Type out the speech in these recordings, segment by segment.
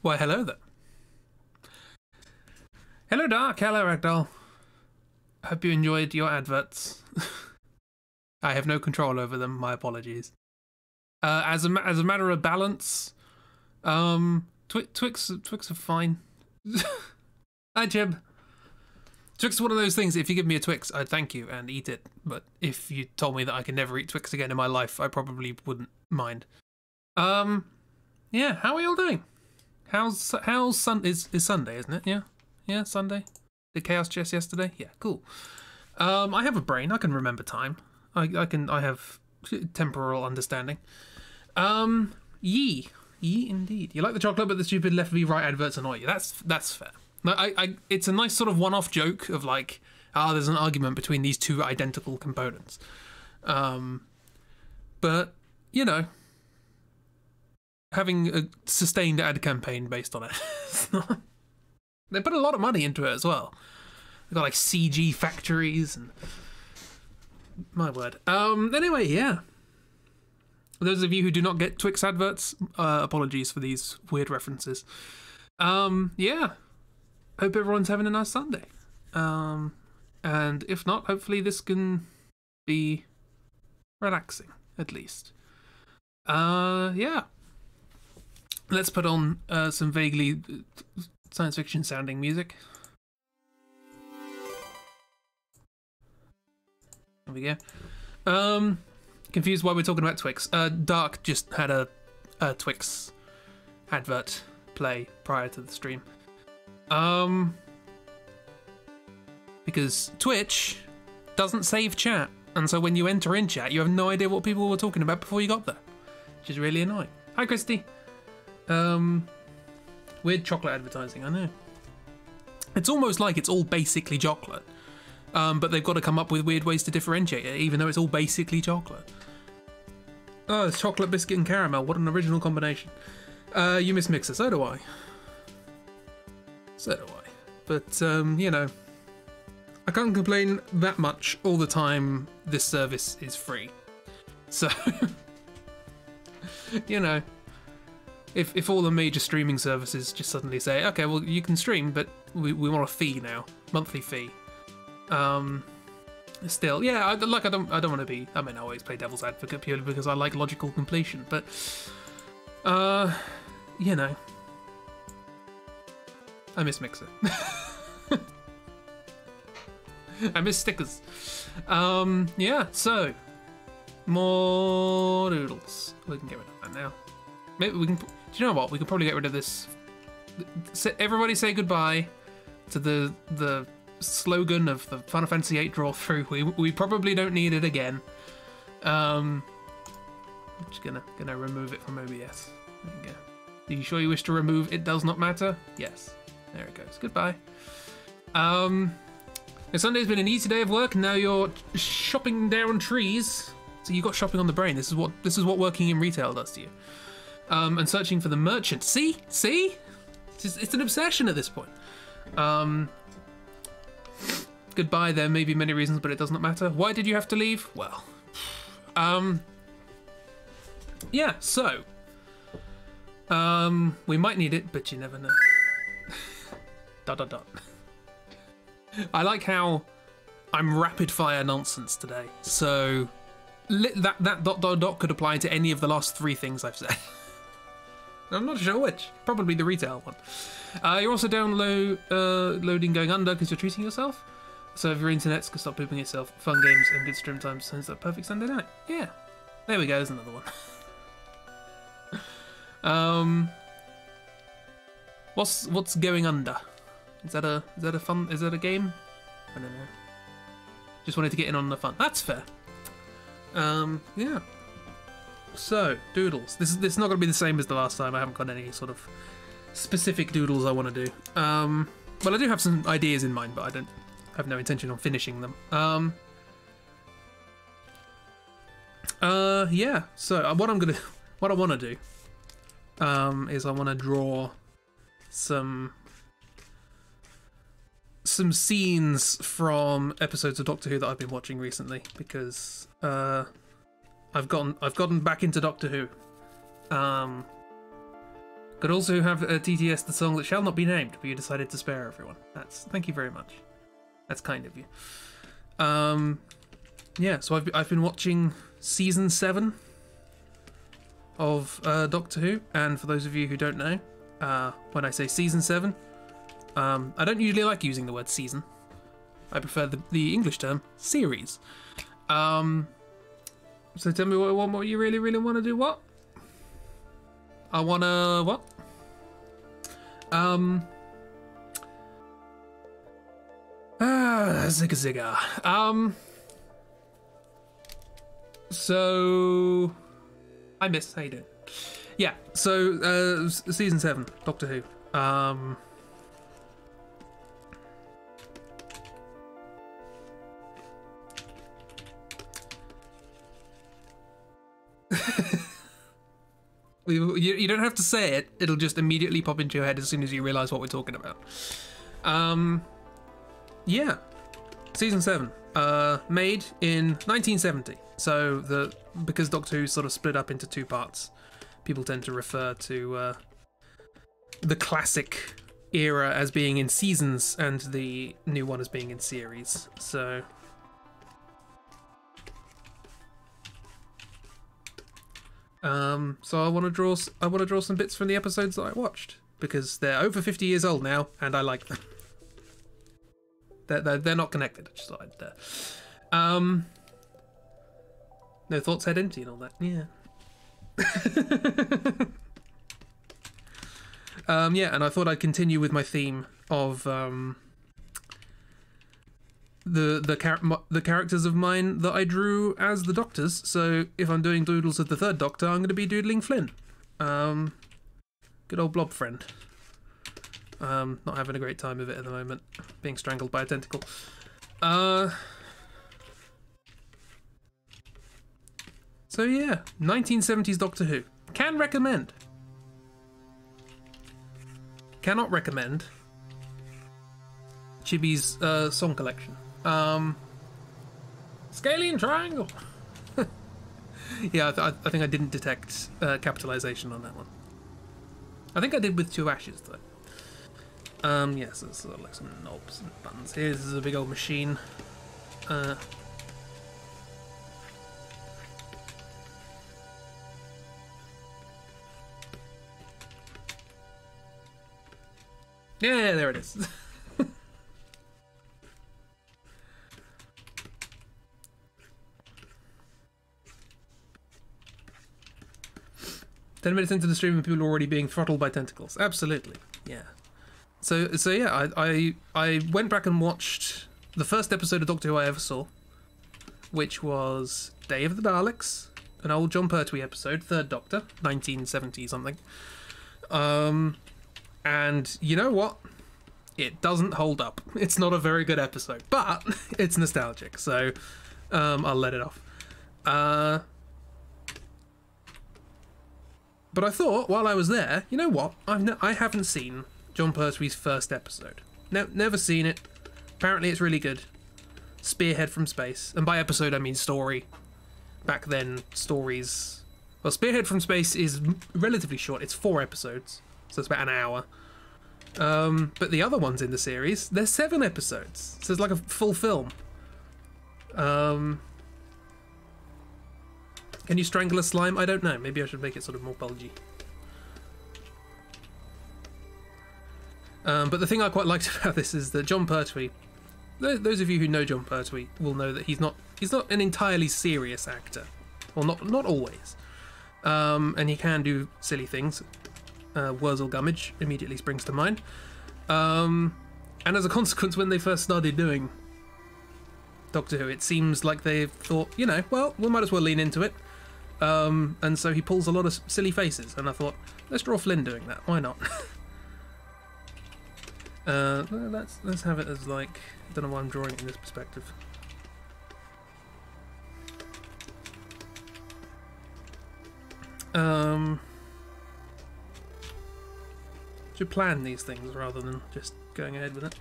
Why, hello there. Hello, Dark. Hello, Ragdoll. Hope you enjoyed your adverts. I have no control over them. My apologies. As a matter of balance, Twix are fine. Hi, Jib. Twix is one of those things. If you give me a Twix, I'd thank you and eat it. But if you told me that I can never eat Twix again in my life, I probably wouldn't mind. Yeah. How are y'all doing? How's Sunday, isn't it? Yeah, Sunday. Did Chaos Chess yesterday? Yeah, cool. I have a brain. I can remember time. I have temporal understanding. Yee indeed. You like the chocolate, but the stupid left v right adverts annoy you. That's fair. No, it's a nice sort of one-off joke of like, there's an argument between these two identical components. But you know, having a sustained ad campaign based on it. They put a lot of money into it as well. They've got like CG factories and my word. Anyway, yeah. For those of you who do not get Twix adverts, apologies for these weird references. Yeah. Hope everyone's having a nice Sunday. And if not, hopefully this can be relaxing, at least. Yeah. Let's put on some vaguely science fiction sounding music. There we go. Confused why we're talking about Twix. Dark just had a Twix advert play prior to the stream. Because Twitch doesn't save chat, and so when you enter in chat, you have no idea what people were talking about before you got there, which is really annoying. Hi, Christy. Weird chocolate advertising, I know. It's almost like it's all basically chocolate, but they've got to come up with weird ways to differentiate it, even though it's all basically chocolate. Oh, it's chocolate, biscuit, and caramel. What an original combination. You miss Mixer, so do I. So do I. But, you know, I can't complain that much all the time this service is free. So, you know, if all the major streaming services just suddenly say, okay, well, you can stream, but we want a fee now, monthly fee. Still, yeah, I don't want to be, I mean, I always play devil's advocate purely because I like logical completion, but, you know, I miss Mixer. I miss stickers. Yeah, so more doodles. We can get rid of that now. Maybe we can. Do you know what? We could probably get rid of this. Everybody say goodbye to the slogan of the Final Fantasy VIII draw through. We probably don't need it again. I'm just gonna remove it from OBS. There you go. Are you sure you wish to remove it does not matter? Yes. There it goes. Goodbye. Sunday's been an easy day of work, and now you're shopping down trees. So you got shopping on the brain. This is what working in retail does to you. And searching for the merchant. See? It's an obsession at this point. Goodbye. There may be many reasons, but it does not matter. Why did you have to leave? Well, yeah. So, we might need it, but you never know. ... I like how I'm rapid fire nonsense today. So that ... could apply to any of the last 3 things I've said. I'm not sure which. Probably the retail one. You're also loading going under because you're treating yourself. So if your internet's can stop pooping itself, fun games and good stream times sounds like a perfect Sunday night. Yeah. There we go, there's another one. What's going under? Is that a game? I don't know. Just wanted to get in on the fun. That's fair. Yeah. So, doodles. This is not going to be the same as the last time. I haven't got any sort of specific doodles I want to do. Well, I do have some ideas in mind, but I have no intention on finishing them. Yeah. So what I want to do, is I want to draw some scenes from episodes of Doctor Who that I've been watching recently, because I've gotten back into Doctor Who Could also have TTS the song that shall not be named, but you decided to spare everyone. Thank you very much. That's kind of you. Yeah, so I've been watching season 7 of Doctor Who, and for those of you who don't know, when I say season 7, I don't usually like using the word season. I prefer the English term series. So tell me what you really, really want to do. What? I want to what? Zigga zigga. So I miss. How you doing? Yeah. So season 7, Doctor Who. You don't have to say it. It'll just immediately pop into your head as soon as you realise what we're talking about. Yeah. Season 7. Made in 1970. So because Doctor Who sort of split up into 2 parts, people tend to refer to the classic era as being in seasons and the new one as being in series. So I want to draw some bits from the episodes that I watched, because they're over 50 years old now and I like them. They're not connected. I just thought I'd no thoughts, head empty and all that. Yeah. Yeah, and I thought I'd continue with my theme of the characters of mine that I drew as the Doctors. So if I'm doing doodles of the 3rd Doctor, I'm going to be doodling Flynn. Good old Blob friend. Not having a great time of it at the moment, being strangled by a tentacle. So yeah, 1970s Doctor Who. Can recommend. Cannot recommend Chibi's song collection. Scalene Triangle. Yeah, I think I didn't detect capitalization on that one. I think I did with 2 ashes though. Yes, there's sort of like some knobs and buttons here. This is a big old machine. Yeah, there it is. 10 minutes into the stream and people are already being throttled by tentacles. Absolutely, yeah. So yeah, I went back and watched the first episode of Doctor Who I ever saw, which was Day of the Daleks, an old John Pertwee episode, 3rd Doctor, 1970 something. And you know what? It doesn't hold up. It's not a very good episode, but it's nostalgic, so I'll let it off. But I thought, while I was there, you know what? I haven't seen John Pertwee's first episode. Never seen it. Apparently it's really good. Spearhead from Space. And by episode, I mean story. Back then, stories... Well, Spearhead from Space is relatively short. It's 4 episodes, so it's about an hour. But the other ones in the series, they're 7 episodes. So it's like a full film. Can you strangle a slime? I don't know. Maybe I should make it sort of more bulgy. But the thing I quite liked about this is that John Pertwee, those of you who know John Pertwee will know that he's not an entirely serious actor. Well, not always. And he can do silly things. Wurzel Gummidge immediately springs to mind. And as a consequence, when they first started doing Doctor Who, it seems like they thought, you know, well, we might as well lean into it. And so he pulls a lot of silly faces, and I thought, let's draw Flynn doing that. Why not? Let's have it as like, I don't know why I'm drawing it in this perspective. Should plan these things rather than just going ahead with it.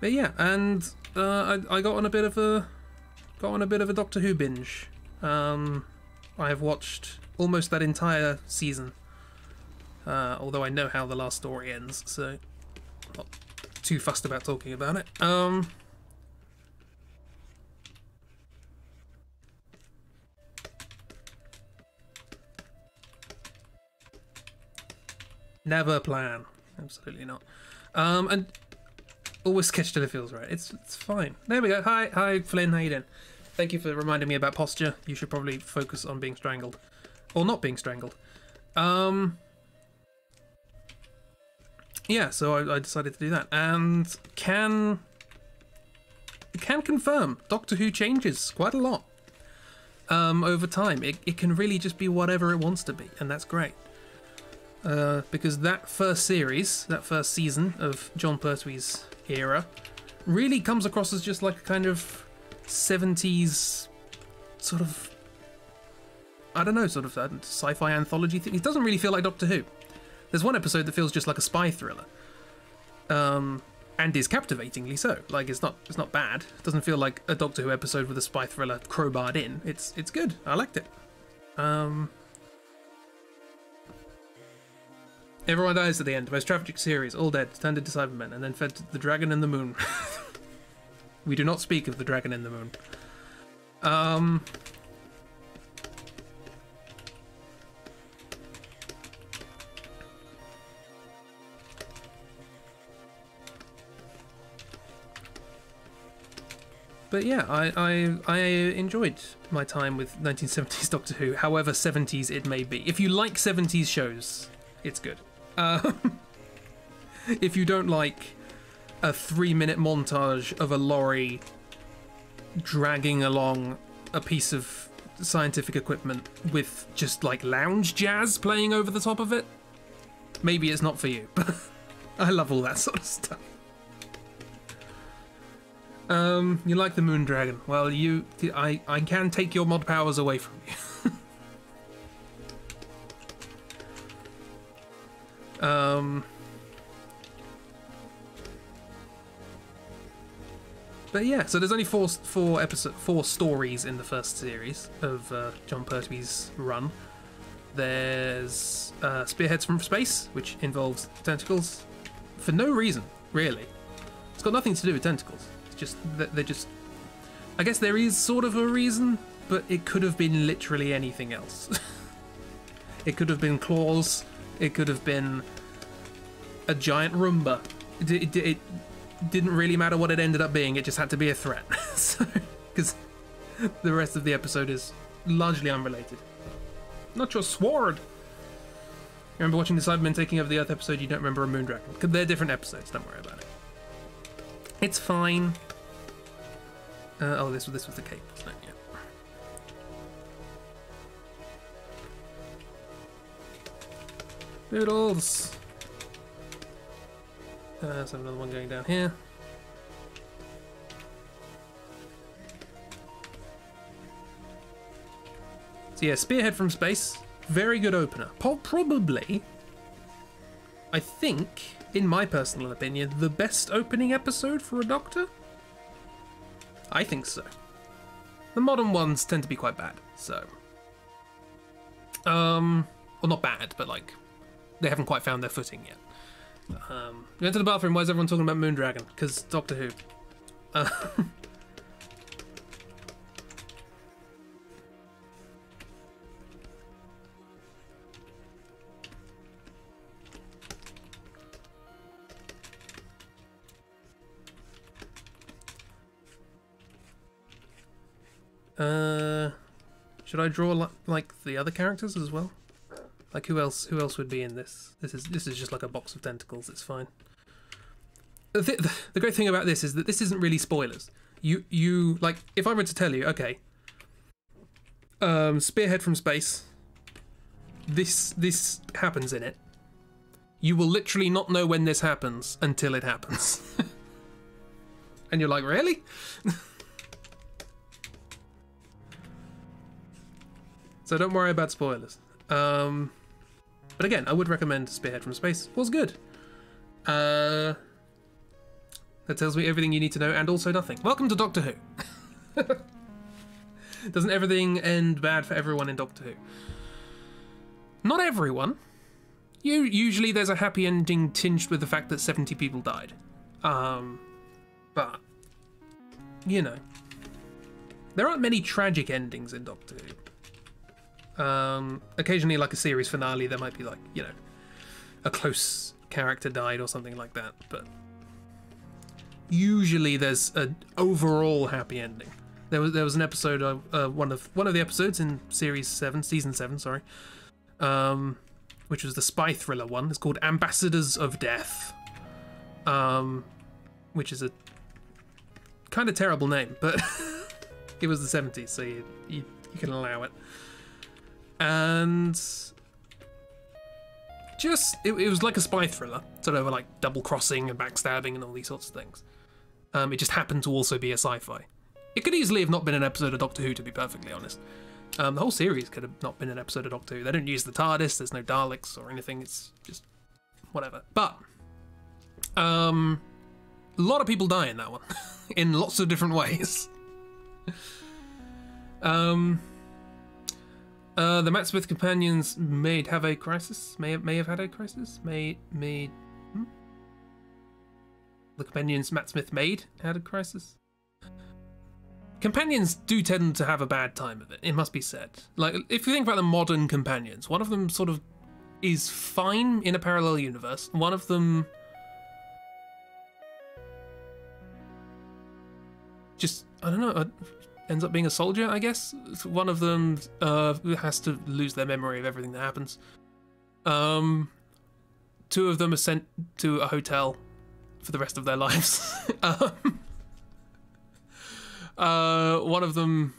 But yeah, and I got on a bit of a Doctor Who binge. I have watched almost that entire season. Although I know how the last story ends, so not too fussed about talking about it. Never plan. Absolutely not. And always sketch till it feels right. It's fine. There we go. Hi, Flynn. How you doing? Thank you for reminding me about posture. You should probably focus on being strangled. Or not being strangled. Yeah, so I decided to do that. And can confirm Doctor Who changes quite a lot over time. It can really just be whatever it wants to be, and that's great. Because that first series, that first season of John Pertwee's era, really comes across as just like a kind of 70s sort of, I don't know, sort of sci-fi anthology thing. It doesn't really feel like Doctor Who. There's one episode that feels just like a spy thriller, and is captivatingly so. Like it's not bad. It doesn't feel like a Doctor Who episode with a spy thriller crowbarred in. It's good. I liked it. Everyone dies at the end. Most tragic series, all dead, turned into Cybermen, and then fed to the dragon in the moon. We do not speak of the dragon in the moon. But yeah, I enjoyed my time with 1970s Doctor Who, however 70s it may be. If you like 70s shows, it's good. If you don't like a 3-minute montage of a lorry dragging along a piece of scientific equipment with just like lounge jazz playing over the top of it, maybe it's not for you. But I love all that sort of stuff. You like the Moon Dragon? Well, I can take your mod powers away from you. But yeah, so there's only four stories in the first series of John Pertwee's run. There's Spearheads from Space, which involves tentacles for no reason, really. It's got nothing to do with tentacles. It's just that they're just. I guess there is sort of a reason, but it could have been literally anything else. It could have been claws. It could have been a giant Roomba. It didn't really matter what it ended up being. It just had to be a threat. So, because the rest of the episode is largely unrelated. Not your sword. You remember watching the Cybermen taking over the Earth episode? You don't remember a Moon Dragon. Because they're different episodes. Don't worry about it. It's fine. Oh, this was the cape, wasn't it? Yeah. Whoodles. There's another one going down here. So yeah, Spearhead from Space, very good opener. Probably, I think, in my personal opinion, the best opening episode for a Doctor. I think so. The modern ones tend to be quite bad, so. Well, not bad, but like, they haven't quite found their footing yet. We went to the bathroom. Why is everyone talking about Moon Dragon? Because Doctor Who. Should I draw like the other characters as well? Like who else would be in this? This is just like a box of tentacles. It's fine. The great thing about this is that this isn't really spoilers. You like, if I were to tell you, okay, Spearhead from Space, this happens in it, you will literally not know when this happens until it happens. And you're like, really? So don't worry about spoilers. But again, I would recommend Spearhead from Space. It was good. That tells me everything you need to know and also nothing. Welcome to Doctor Who. Doesn't everything end bad for everyone in Doctor Who? Not everyone. Usually there's a happy ending tinged with the fact that 70 people died. But, you know, there aren't many tragic endings in Doctor Who. Occasionally, like a series finale, there might be like, you know, a close character died or something like that. But usually there's an overall happy ending. There was an episode of one of the episodes in season 7, sorry. Which was the spy thriller one. It's called Ambassadors of Death, which is a kind of terrible name, but it was the 70s, so you can allow it. And just it was like a spy thriller, sort of like double crossing and backstabbing and all these sorts of things. It just happened to also be a sci-fi. It could easily have not been an episode of Doctor Who, to be perfectly honest. The whole series could have not been an episode of Doctor Who. They don't use the TARDIS, there's no Daleks or anything, it's just whatever. But, a lot of people die in that one, in lots of different ways. The Matt Smith companions may have a crisis, may have had a crisis, The companions Matt Smith made had a crisis. Companions do tend to have a bad time of it, it must be said. Like, if you think about the modern companions, one of them sort of is fine in a parallel universe. One of them just, I don't know, ends up being a soldier, I guess. One of them has to lose their memory of everything that happens. Two of them are sent to a hotel for the rest of their lives. One of them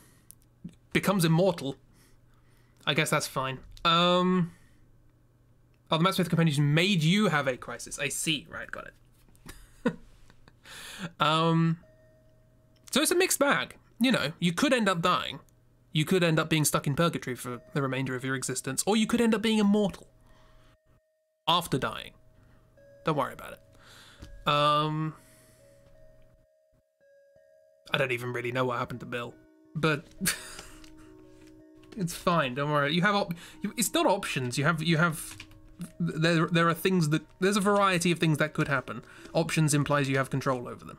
becomes immortal. I guess that's fine. Oh, the Matt Smith companions made you have a crisis. I see. Right, got it. So it's a mixed bag. You know, you could end up dying. You could end up being stuck in purgatory for the remainder of your existence, or you could end up being immortal after dying. Don't worry about it. I don't even really know what happened to Bill, but it's fine. Don't worry. You have it's not options. You have there are things that there's a variety of things that could happen. Options implies you have control over them.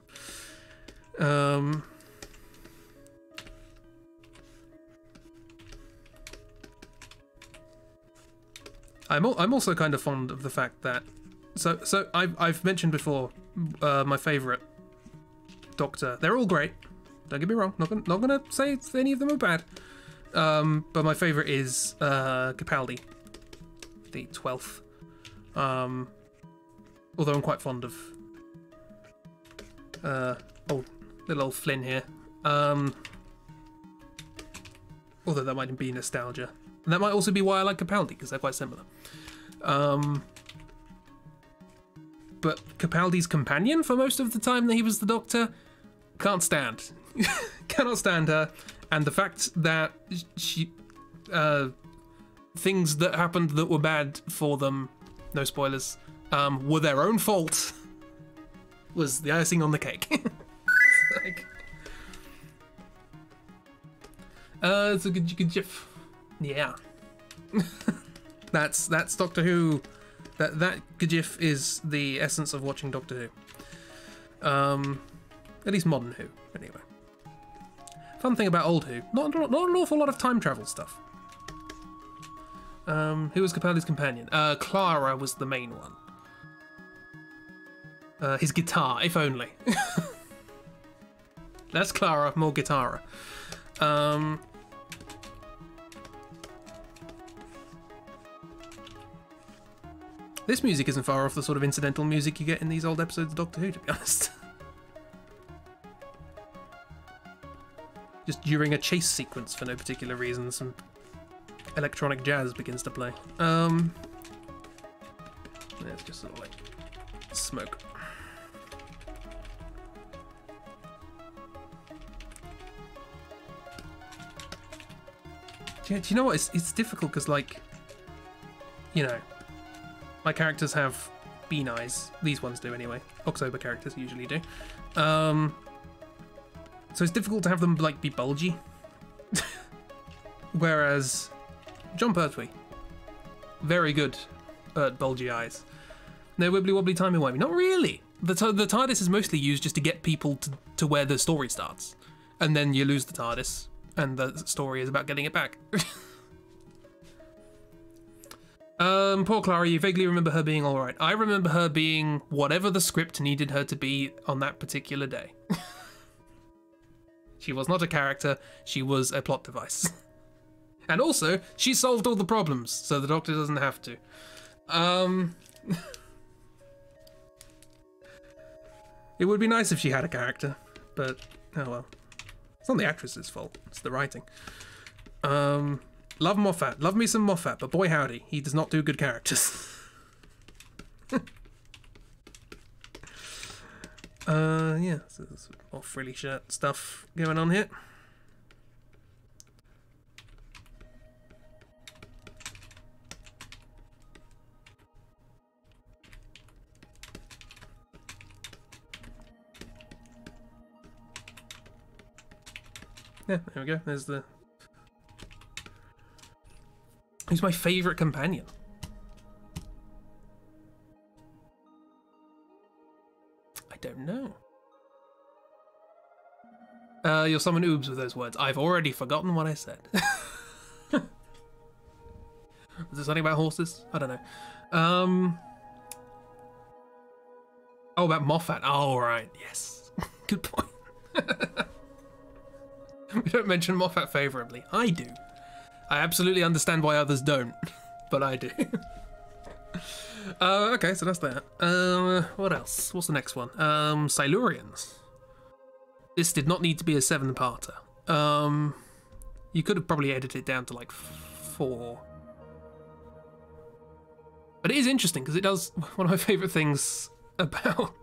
I'm also kind of fond of the fact that so I've mentioned before my favourite Doctor. They're all great. Don't get me wrong. Not gonna say any of them are bad. But my favourite is Capaldi, the 12th. Although I'm quite fond of little old Flynn here. Although that might be nostalgia. And that might also be why I like Capaldi, because they're quite similar. But Capaldi's companion for most of the time that he was the Doctor, can't stand. Cannot stand her. And the fact that she things that happened that were bad for them, no spoilers, were their own fault, was the icing on the cake. Like, it's a good gif. Yeah. That's Doctor Who. That gif is the essence of watching Doctor Who. At least modern Who, anyway. Fun thing about old Who, not an awful lot of time travel stuff. Who was Capaldi's companion? Clara was the main one. His guitar, if only. Less Clara, more Guitara. This music isn't far off the sort of incidental music you get in these old episodes of Doctor Who, to be honest. Just during a chase sequence for no particular reason, some electronic jazz begins to play. It's just sort of like smoke. Do you know what? It's difficult because, like, you know, my characters have bean eyes. These ones do anyway. October characters usually do. So it's difficult to have them like be bulgy. Whereas John Pertwee, very good at bulgy eyes. No wibbly wobbly timey wimey. Not really. The TARDIS is mostly used just to get people to where the story starts, and then you lose the TARDIS, and the story is about getting it back. Poor Clara, you vaguely remember her being alright. I remember her being whatever the script needed her to be on that particular day. She was not a character, she was a plot device. And also, she solved all the problems, so the Doctor doesn't have to. It would be nice if she had a character, but oh well. It's not the actress's fault, it's the writing. Love Moffat. Love me some Moffat, but boy howdy, he does not do good characters. Yeah, so there's more frilly shirt stuff going on here. Yeah, there we go. There's the... Who's my favourite companion? I don't know. You'll summon oobs with those words. I've already forgotten what I said. Was there something about horses? I don't know. Oh, about Moffat. Oh, right. Yes. Good point. We don't mention Moffat favourably. I do. I absolutely understand why others don't, but I do. Okay, so that's that. What else? What's the next one? Silurians. This did not need to be a 7-parter. You could have probably edited it down to like 4. But it is interesting because it does one of my favourite things about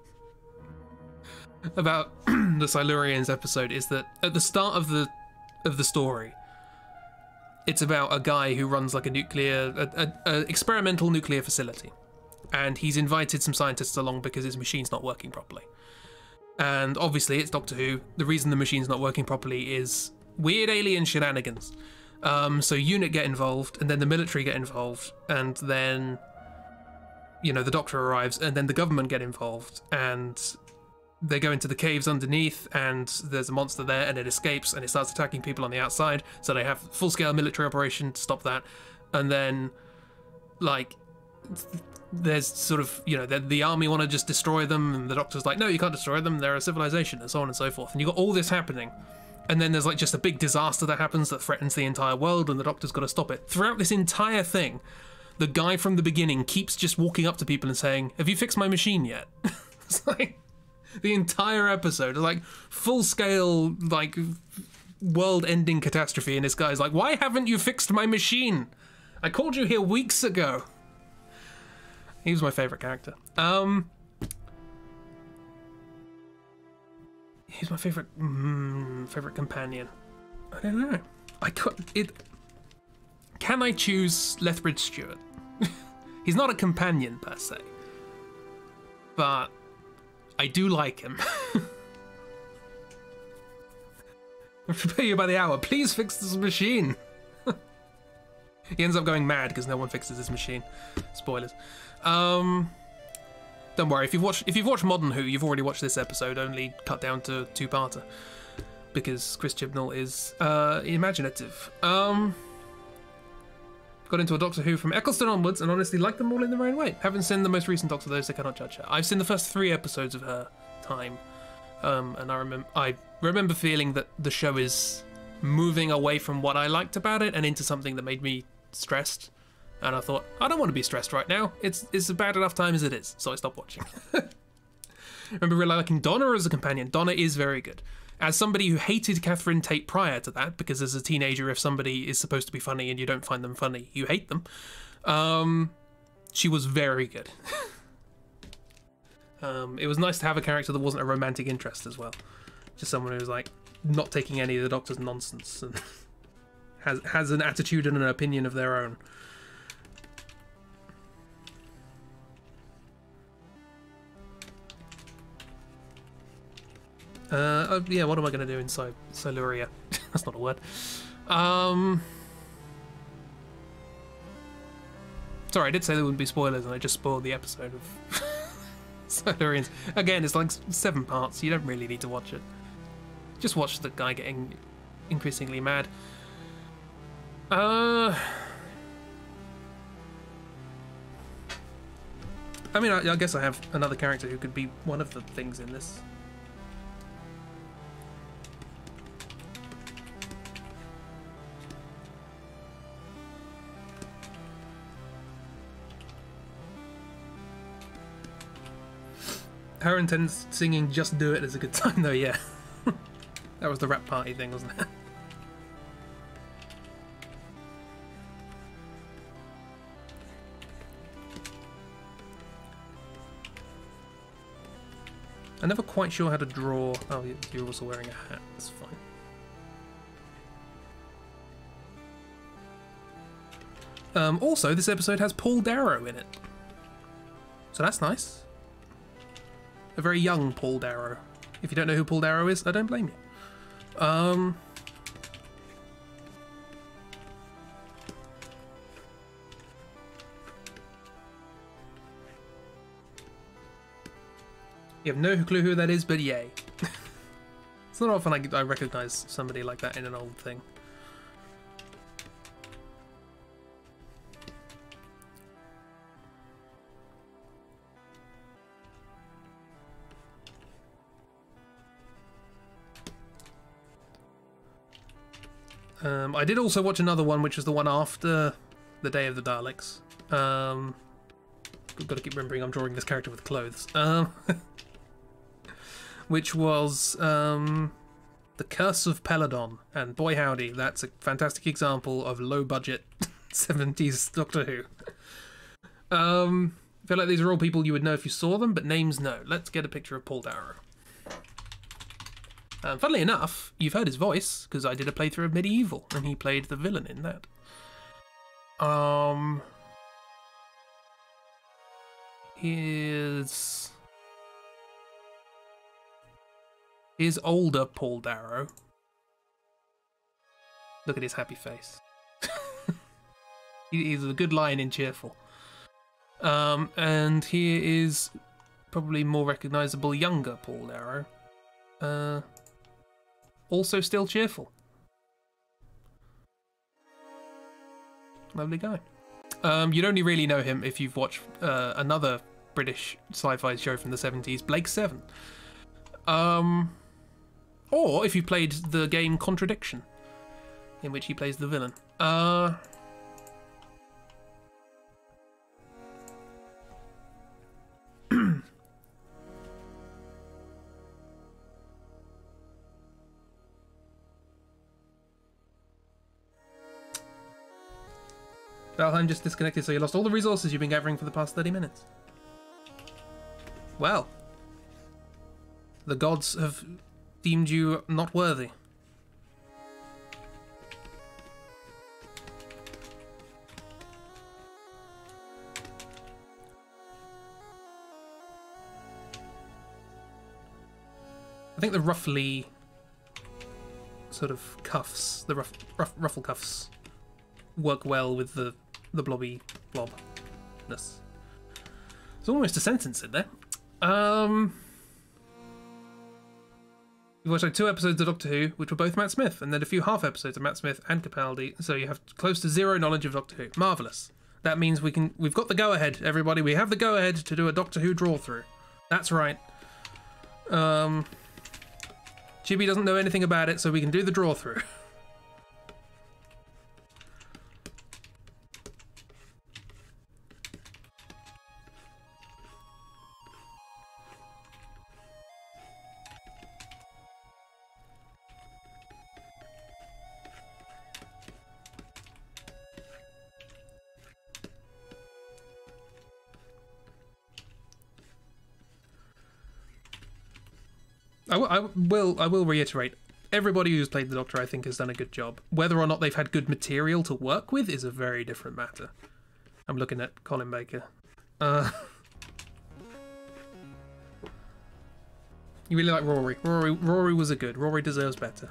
the Silurians episode is that at the start of the story, it's about a guy who runs like a experimental nuclear facility, and he's invited some scientists along because his machine's not working properly. And obviously it's Doctor Who. The reason the machine's not working properly is weird alien shenanigans. So UNIT get involved, and then the military get involved, and then, you know, the Doctor arrives, and then the government get involved, and they go into the caves underneath, and there's a monster there, and it escapes, and it starts attacking people on the outside, so they have full-scale military operation to stop that. And then, like, there's sort of, you know, the army want to just destroy them, and the Doctor's like, no, you can't destroy them, they're a civilization, and so on and so forth. And you've got all this happening, and then there's like just a big disaster that happens that threatens the entire world, and the Doctor's got to stop it. Throughout this entire thing, the guy from the beginning keeps just walking up to people and saying, have you fixed my machine yet? It's like... The entire episode is like full-scale, like, world-ending catastrophe, and this guy's like, why haven't you fixed my machine? I called you here weeks ago. He was my favourite character. He's my favourite companion. I don't know. Can I choose Lethbridge Stewart? He's not a companion per se, but I do like him. I pay you by the hour. Please fix this machine. He ends up going mad because no one fixes his machine. Spoilers. Don't worry. If you've watched Modern Who, you've already watched this episode, only cut down to 2-parter, because Chris Chibnall is imaginative. Got into a Doctor Who from Eccleston onwards, and honestly like them all in their own way. Haven't seen the most recent Doctor, those I cannot judge her. I've seen the first 3 episodes of her time, and I remember feeling that the show is moving away from what I liked about it and into something that made me stressed. And I thought, I don't want to be stressed right now. It's a bad enough time as it is, so I stopped watching. I remember really liking Donna as a companion. Donna is very good. As somebody who hated Catherine Tate prior to that, because as a teenager, if somebody is supposed to be funny and you don't find them funny, you hate them, she was very good. It was nice to have a character that wasn't a romantic interest as well. Just someone who was like, not taking any of the Doctor's nonsense and has an attitude and an opinion of their own. Yeah, what am I going to do in Siluria? That's not a word. Sorry, I did say there wouldn't be spoilers, and I just spoiled the episode of Silurians. Again, it's like 7 parts. You don't really need to watch it. Just watch the guy getting increasingly mad. I mean, I guess I have another character who could be one of the things in this. Harrington's singing Just Do It is a good time though, yeah. That was the rap party thing, wasn't it? I'm never quite sure how to draw. Oh, you're also wearing a hat, that's fine. Also, this episode has Paul Darrow in it. So that's nice. A very young Paul Darrow. If you don't know who Paul Darrow is, I don't blame you. You have no clue who that is, but yay. It's not often I recognise somebody like that in an old thing. I did also watch another one, which was the one after the Day of the Daleks. Got to keep remembering I'm drawing this character with clothes. Which was The Curse of Peladon, and boy howdy, that's a fantastic example of low-budget 70s Doctor Who. I feel like these are all people you would know if you saw them, but names no. Let's get a picture of Paul Darrow. Funnily enough, you've heard his voice, because I did a playthrough of Medieval, and he played the villain in that. Here's older Paul Darrow. Look at his happy face. He's a good line in Cheerful. And here is probably more recognisable younger Paul Darrow. Also still cheerful. Lovely guy. You'd only really know him if you've watched another British sci-fi show from the 70s, Blake 7. Or if you played the game Contradiction, in which he plays the villain. Valheim just disconnected, so you lost all the resources you've been gathering for the past 30 minutes. Well, the gods have deemed you not worthy. I think the roughly sort of cuffs, the ruffle cuffs, work well with the blobness. There's almost a sentence in there. You've watched like 2 episodes of Doctor Who, which were both Matt Smith, and then a few half episodes of Matt Smith and Capaldi, so you have close to 0 knowledge of Doctor Who. Marvellous. That means we've got the go-ahead, everybody. We have the go-ahead to do a Doctor Who draw-through. That's right. Chibi doesn't know anything about it, so we can do the draw-through. I will reiterate, everybody who's played the Doctor I think has done a good job. Whether or not they've had good material to work with is a very different matter. I'm looking at Colin Baker. You really like Rory. Rory was a good. Rory deserves better.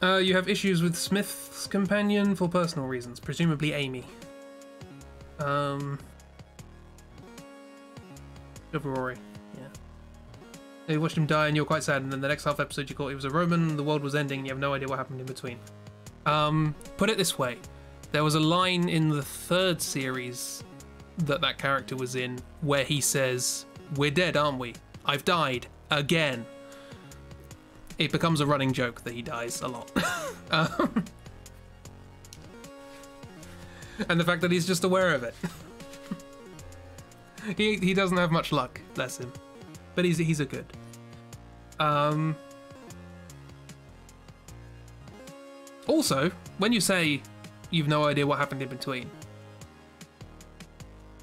You have issues with Smith's companion for personal reasons, presumably Amy. Of Rory, yeah. You watched him die and you're quite sad, and then the next half episode you thought he was a Roman, the world was ending, and you have no idea what happened in between. Put it this way. There was a line in the 3rd series that character was in where he says, "We're dead, aren't we? I've died. Again." It becomes a running joke that he dies a lot. And the fact that he's just aware of it. He doesn't have much luck, bless him. But he's a good. Also, when you say you've no idea what happened in between,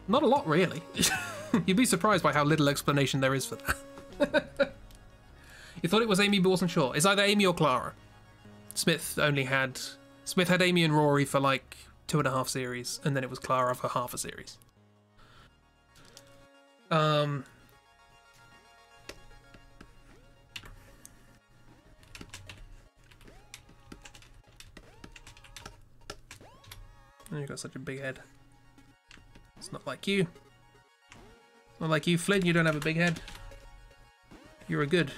not a lot really. You'd be surprised by how little explanation there is for that. You thought it was Amy but wasn't sure. It's either Amy or Clara. Smith had Amy and Rory for like 2.5 series, and then it was Clara for half a series. You've got such a big head. It's not like you. Not like you, Flynn, you don't have a big head. You're a good.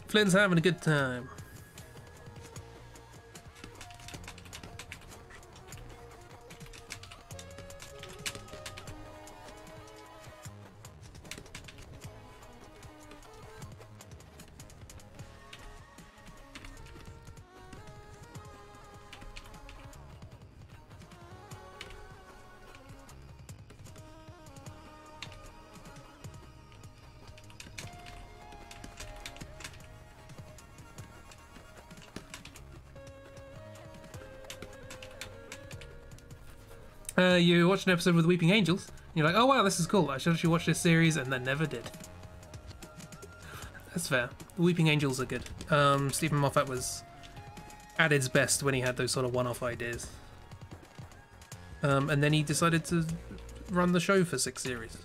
Flynn's having a good time. You watched an episode with Weeping Angels, and you're like, oh wow, this is cool, I should actually watch this series, and then never did. That's fair. Weeping Angels are good. Stephen Moffat was at his best when he had those sort of one-off ideas. And then he decided to run the show for 6 series.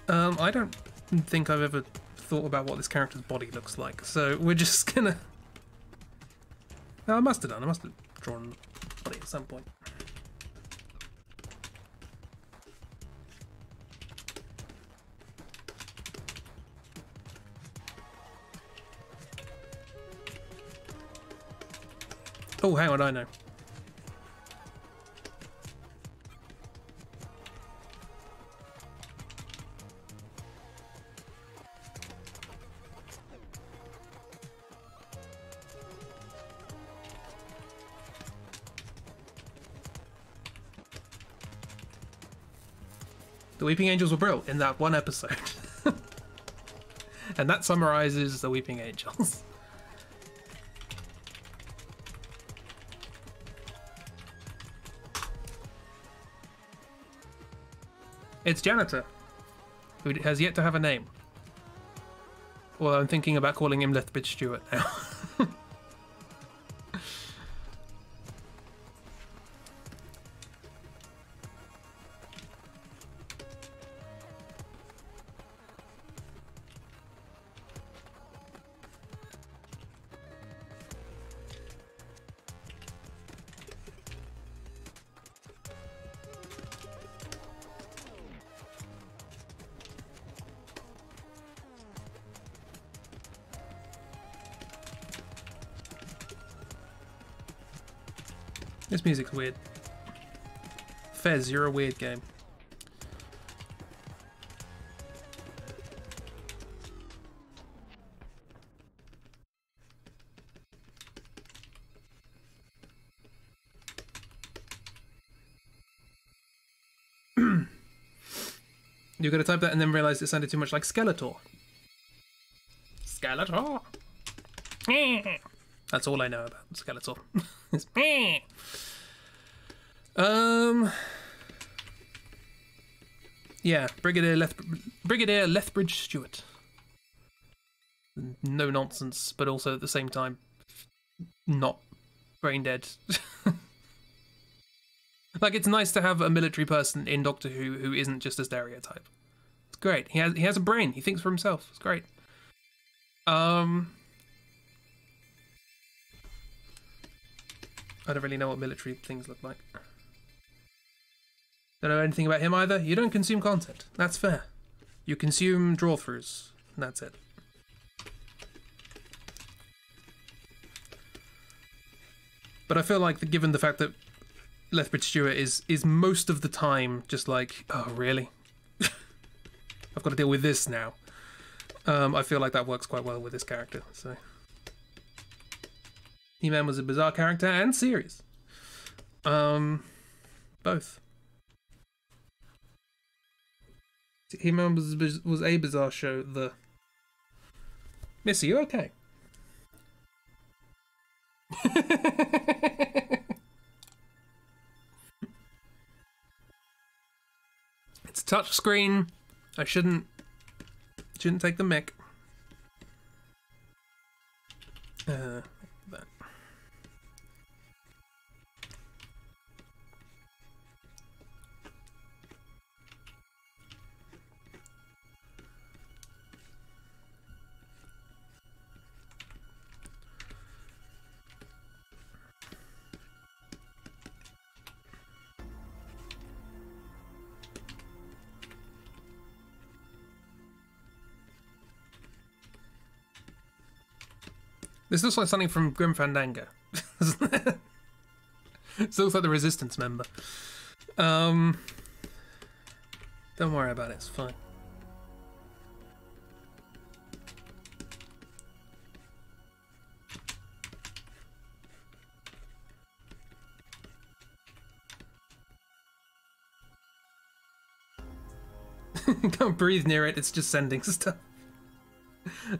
I don't think I've ever thought about what this character's body looks like, so we're just gonna... No, I must have done. I must have drawn a body at some point. Oh, hang on, I know. The Weeping Angels were brilliant in that one episode. And that summarizes the Weeping Angels. It's Janitor, who has yet to have a name. Well, I'm thinking about calling him Lethbridge Stewart now. This music's weird. Fez, you're a weird game. You're going to type that and then realise it sounded too much like Skeletor. Skeletor. That's all I know about Skeletor. Yeah, Brigadier Lethbridge Stewart. No nonsense, but also at the same time, not brain dead. Like, it's nice to have a military person in Doctor Who isn't just a stereotype. It's great. He has a brain. He thinks for himself. It's great. I don't really know what military things look like. Don't know anything about him either. You don't consume content. That's fair. You consume draw-throughs. And that's it. But I feel like, given the fact that Lethbridge Stewart is most of the time just like, oh, really? I've got to deal with this now. I feel like that works quite well with this character. So, He-Man was a bizarre character and series. Both. He-Man was a bizarre show. Missy, you okay? It's a touch screen. I shouldn't take the mic. That. This looks like something from Grim Fandango. It looks like the Resistance member. Don't worry about it, it's fine. Can't breathe near it, it's just sending stuff.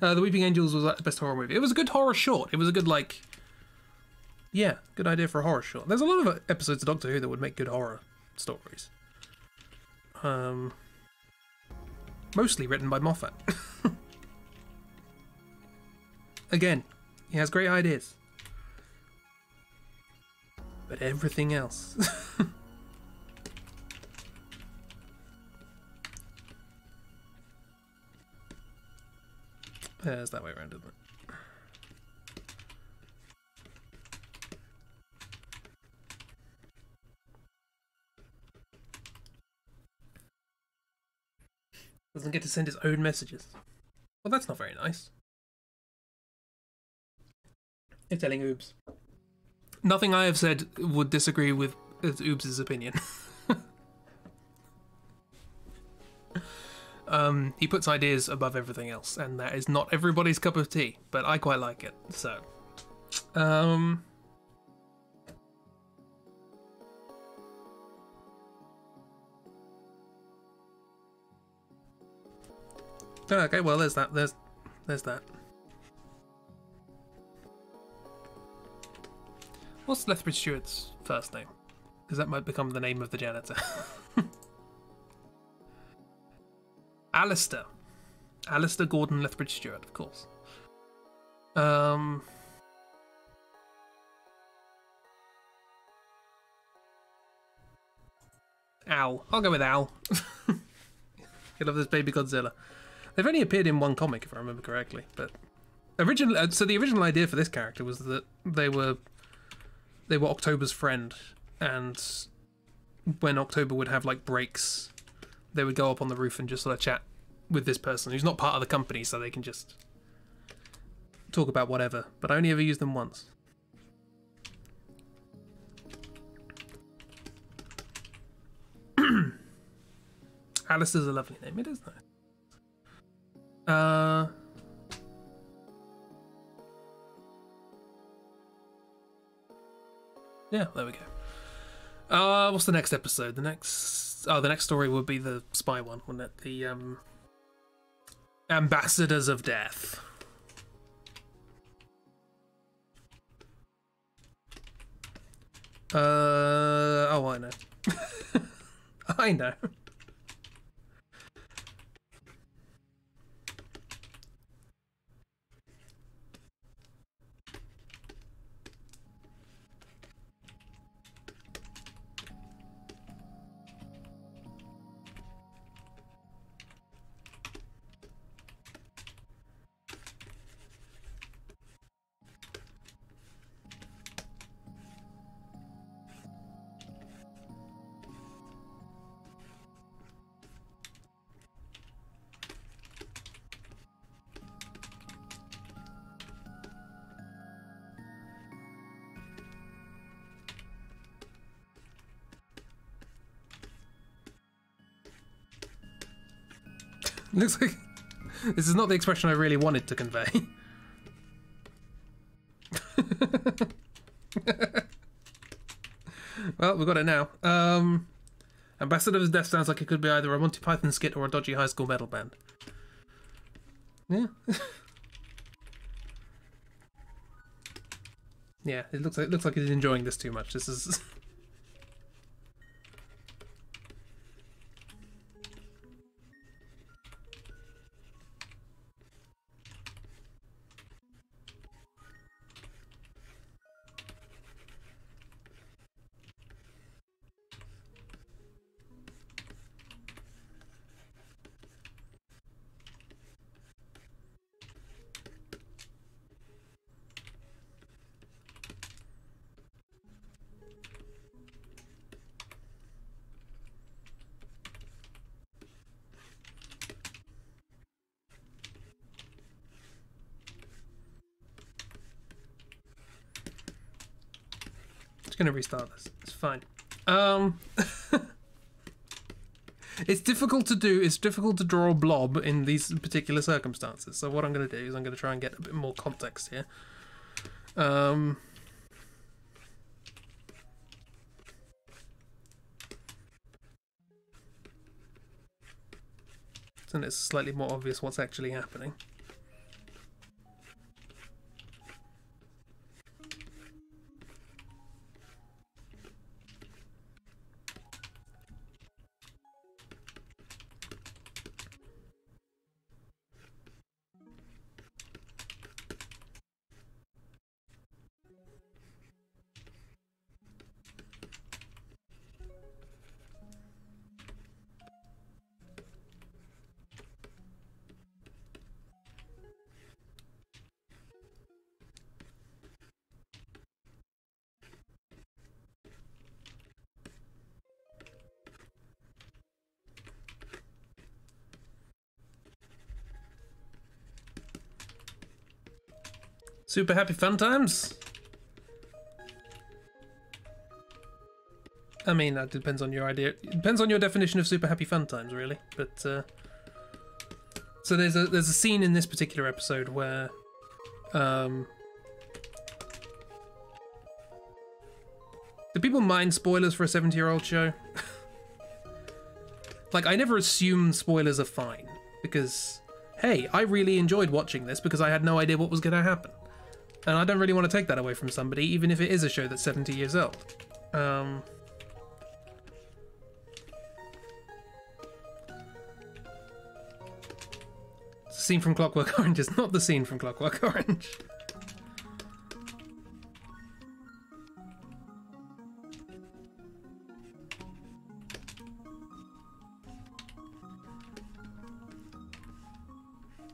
The Weeping Angels was like the best horror movie. It was a good horror short. It was a good, like... Yeah, good idea for a horror short. There's a lot of episodes of Doctor Who that would make good horror stories. Mostly written by Moffat. Again, he has great ideas. But everything else... Yeah, it's that way around, isn't it? Doesn't get to send his own messages. Well, that's not very nice. You're telling Oobs. Nothing I have said would disagree with Oobs' opinion. He puts ideas above everything else, and that is not everybody's cup of tea, but I quite like it, so... Okay, well, there's that. There's that. What's Lethbridge Stewart's first name? Because that might become the name of the janitor. Alistair. Alistair Gordon Lethbridge Stewart, of course. Al. I'll go with Al. I love this baby Godzilla. They've only appeared in one comic, if I remember correctly. But so the original idea for this character was that they were October's friend, and when October would have like breaks, they would go up on the roof and just sort of chat with this person who's not part of the company, so they can just talk about whatever. But I only ever used them once. Alistair's a lovely name, it is nice. Yeah, there we go. What's the next episode? The next Oh, the next story would be the spy one, wouldn't it? The Ambassadors of Death. Oh, I know. I know. Looks like this is not the expression I really wanted to convey. Well, we've got it now. Ambassador's Death sounds like it could be either a Monty Python skit or a dodgy high school metal band. Yeah. Yeah, it looks like he's enjoying this too much. This is gonna restart this. It's fine. It's difficult to do. It's difficult to draw a blob in these particular circumstances. So what I'm gonna do is I'm gonna try and get a bit more context here. So it's slightly more obvious what's actually happening. Super happy fun times? I mean, that depends on your idea. It depends on your definition of super happy fun times, really. But so there's a scene in this particular episode where do people mind spoilers for a 70-year-old show? Like, I never assume spoilers are fine because, hey, I really enjoyed watching this because I had no idea what was going to happen. And I don't really want to take that away from somebody, even if it is a show that's 70 years old. The scene from Clockwork Orange is not the scene from Clockwork Orange.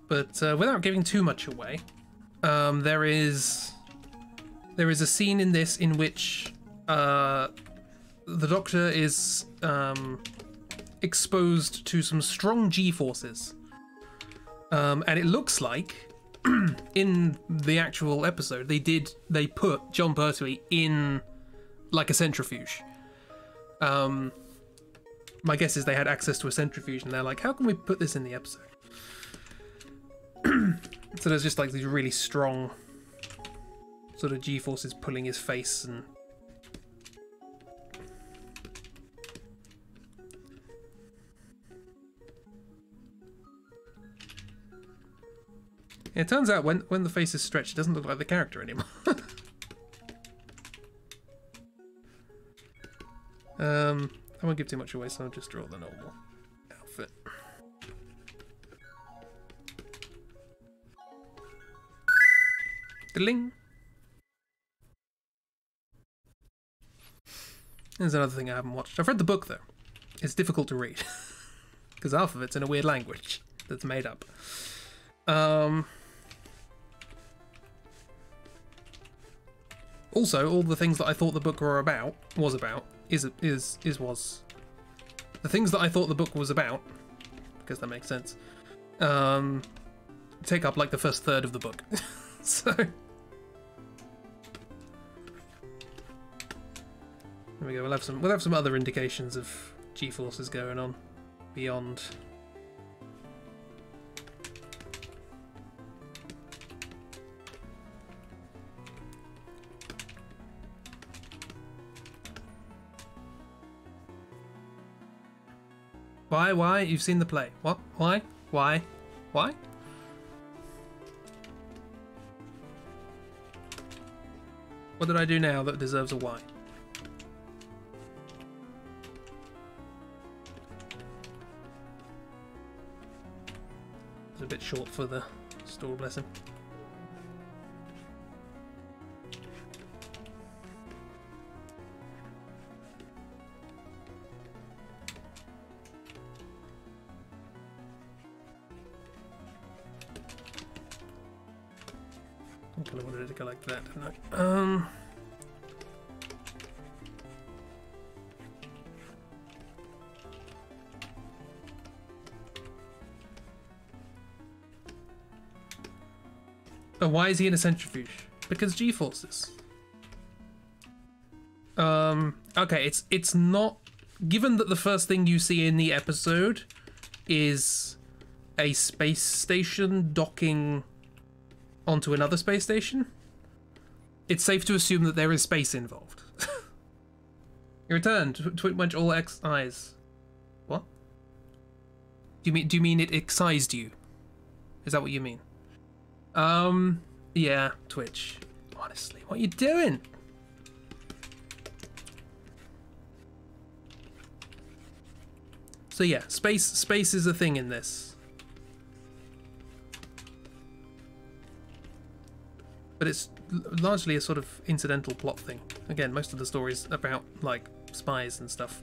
But without giving too much away, there is a scene in this in which the Doctor is exposed to some strong G-forces, and it looks like in the actual episode they put John Pertwee in like a centrifuge. My guess is they had access to a centrifuge and they're like, how can we put this in the episode? So there's just like these really strong sort of G-forces pulling his face, and It turns out when the face is stretched, it doesn't look like the character anymore. I won't give too much away, so I'll just draw the normal outfit. Ding. There's another thing I haven't watched. I've read the book, though. It's difficult to read. Because half of it's in a weird language that's made up. Also, all the things that I thought the book was about. The things that I thought the book was about, because that makes sense, take up like the first third of the book. So there we go. We'll have some other indications of G-forces going on beyond. Why? You've seen the play. What? Why? Why? Why? What did I do now that deserves a why? It's a bit short for the store, bless him. I kind of wanted it to go like that, didn't I? Oh, why is he in a centrifuge? Because G-forces. Okay, it's not... Given that the first thing you see in the episode is a space station docking onto another space station, it's safe to assume that there is space involved. You returned. Twitch all X eyes. What? Do you mean it excised you? Is that what you mean? Yeah, Twitch. Honestly, what are you doing? So yeah, space is a thing in this. But it's largely a sort of incidental plot thing. Again, most of the story's about, like, spies and stuff.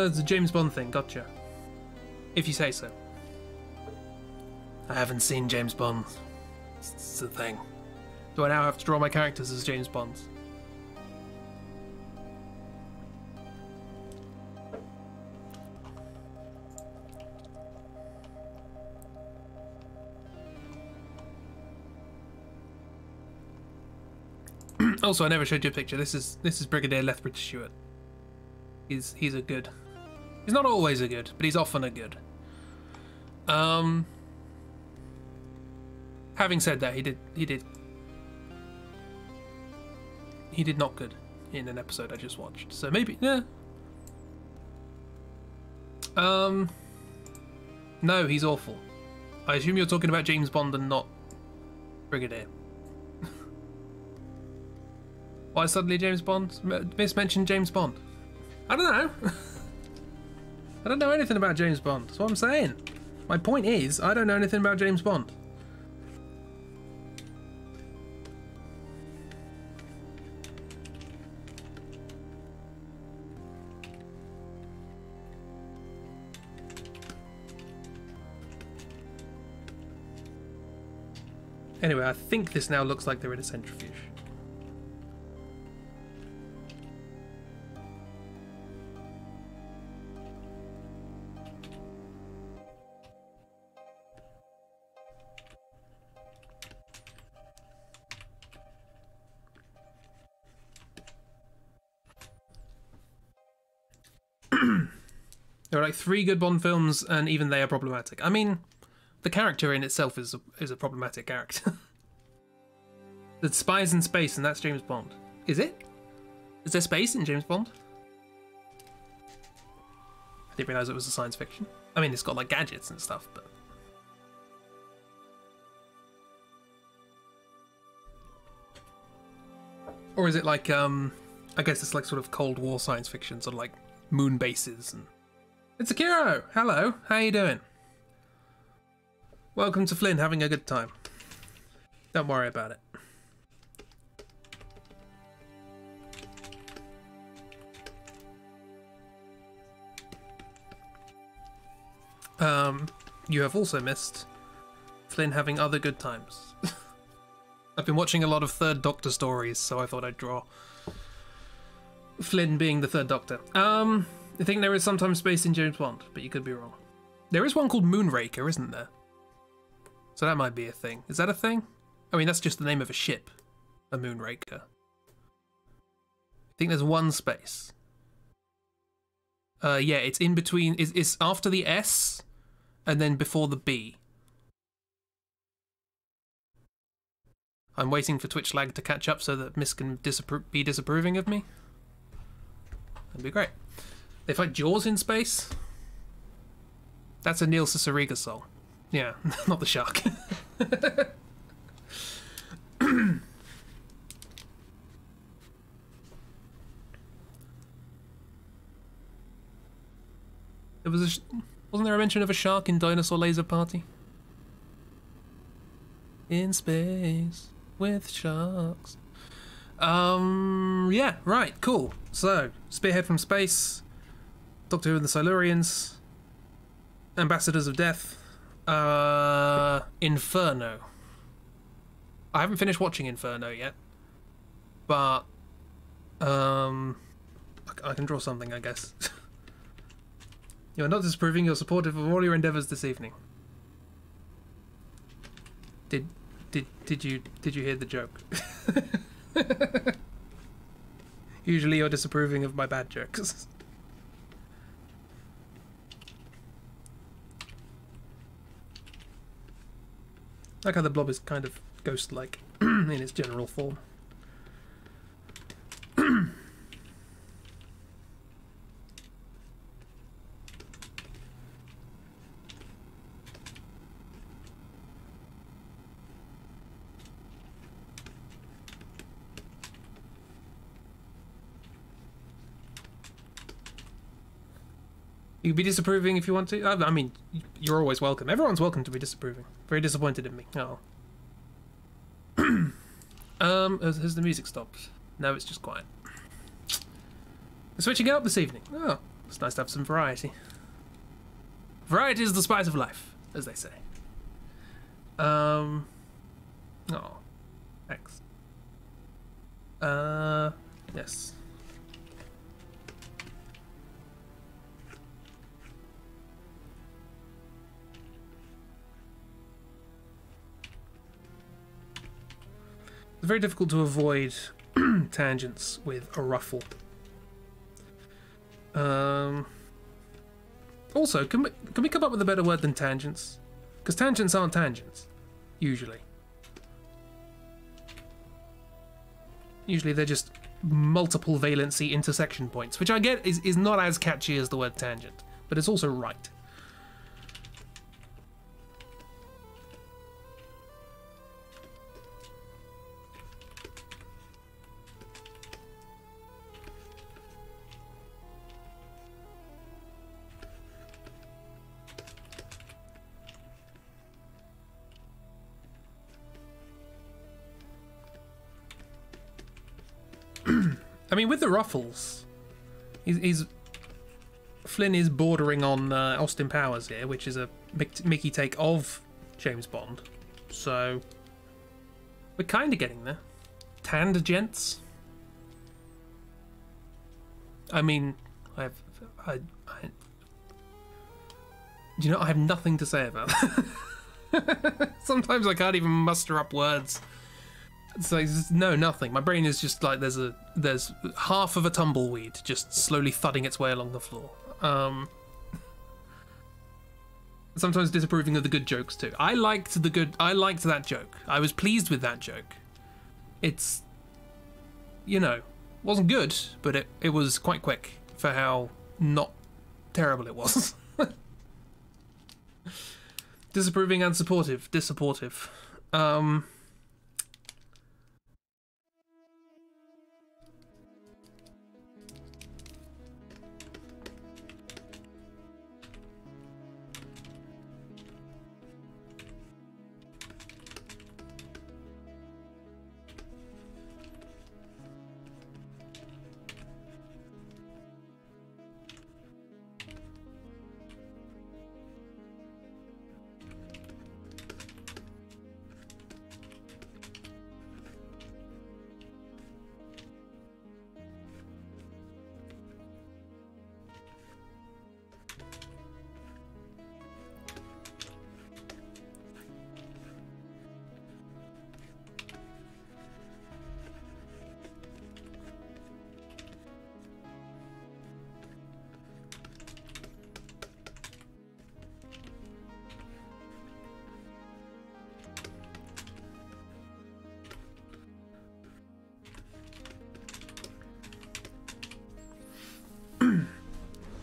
It's a James Bond thing, gotcha. If you say so. I haven't seen James Bond. It's a thing. Do I now have to draw my characters as James Bonds? Also, I never showed you a picture. This is Brigadier Lethbridge Stewart. He's a good. He's not always a good, but he's often a good. Having said that, he did not good in an episode I just watched. So maybe, yeah. No, he's awful. I assume you're talking about James Bond and not Brigadier. Why suddenly James Bond? Mismentioned James Bond. I don't know. I don't know anything about James Bond. That's what I'm saying. My point is, I don't know anything about James Bond. Anyway, I think this now looks like they're in a centrifuge. There are like 3 good Bond films, and even they are problematic. I mean, the character in itself is a problematic character. The spies in space, and that's James Bond. Is it? Is there space in James Bond? I didn't realise it was a science fiction. I mean, it's got like gadgets and stuff, but... Or is it like, I guess it's like sort of Cold War science fiction, sort of like moon bases and... It's Akiro! Hello, how you doing? Welcome to Flynn, having a good time. Don't worry about it. You have also missed Flynn having other good times. I've been watching a lot of Third Doctor stories, so I thought I'd draw Flynn being the Third Doctor. I think there is sometimes space in James Bond, but you could be wrong. There is one called Moonraker, isn't there? So that might be a thing. Is that a thing? I mean, that's just the name of a ship. A Moonraker. I think there's one space. Yeah, it's in between. It's after the S, and then before the B. I'm waiting for Twitch lag to catch up so that Miss can be disapproving of me. That'd be great. They fight Jaws in space? That's a Neil Cicerega song. Yeah, not the shark. Wasn't there a mention of a shark in Dinosaur Laser Party? In space with sharks. Yeah, right, cool. So, Spearhead from Space, Doctor Who and the Silurians, Ambassadors of Death, Inferno. I haven't finished watching Inferno yet, but I can draw something, I guess. You are not disapproving, you're supportive of all your endeavours this evening. Did you hear the joke? Usually you're disapproving of my bad jokes. I like how the blob is kind of ghost-like in its general form. You can be disapproving if you want to. I mean, you're always welcome. Everyone's welcome to be disapproving. Very disappointed in me. Oh. Has the music stopped? No, it's just quiet. We're switching it up this evening. Oh, it's nice to have some variety. Variety is the spice of life, as they say. Oh, thanks. Yes. It's very difficult to avoid tangents with a ruffle. Also, can we come up with a better word than tangents? Because tangents aren't tangents, usually. Usually they're just multiple valency intersection points, which I get is not as catchy as the word tangent, but it's also right. I mean, with the ruffles, Flynn is bordering on Austin Powers here, which is a Mickey take of James Bond. So, We're kind of getting there. Tanned gents. I mean, I do you know, I have nothing to say about that. Sometimes I can't even muster up words. It's like, no, nothing. My brain is just like, there's half of a tumbleweed just slowly thudding its way along the floor. Sometimes disapproving of the good jokes too. I liked that joke. I was pleased with that joke. It's, you know, wasn't good, but it was quite quick for how not terrible it was. Disapproving and supportive. Dissupportive.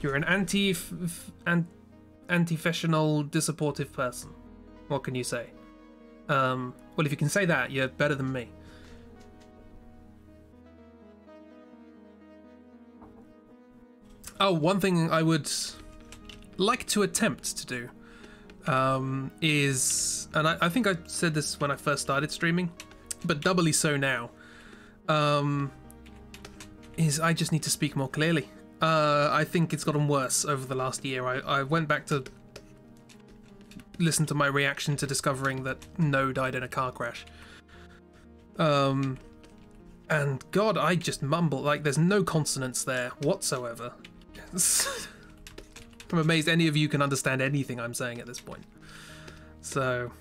You're an anti-professional, dissupportive person. What can you say? Well, if you can say that, you're better than me. Oh, one thing I would like to attempt to do is, and I think I said this when I first started streaming, but doubly so now, is I just need to speak more clearly. I think it's gotten worse over the last year. I went back to listen to my reaction to discovering that No died in a car crash. And God, I just mumble, like there's no consonants there whatsoever. I'm amazed any of you can understand anything I'm saying at this point. So...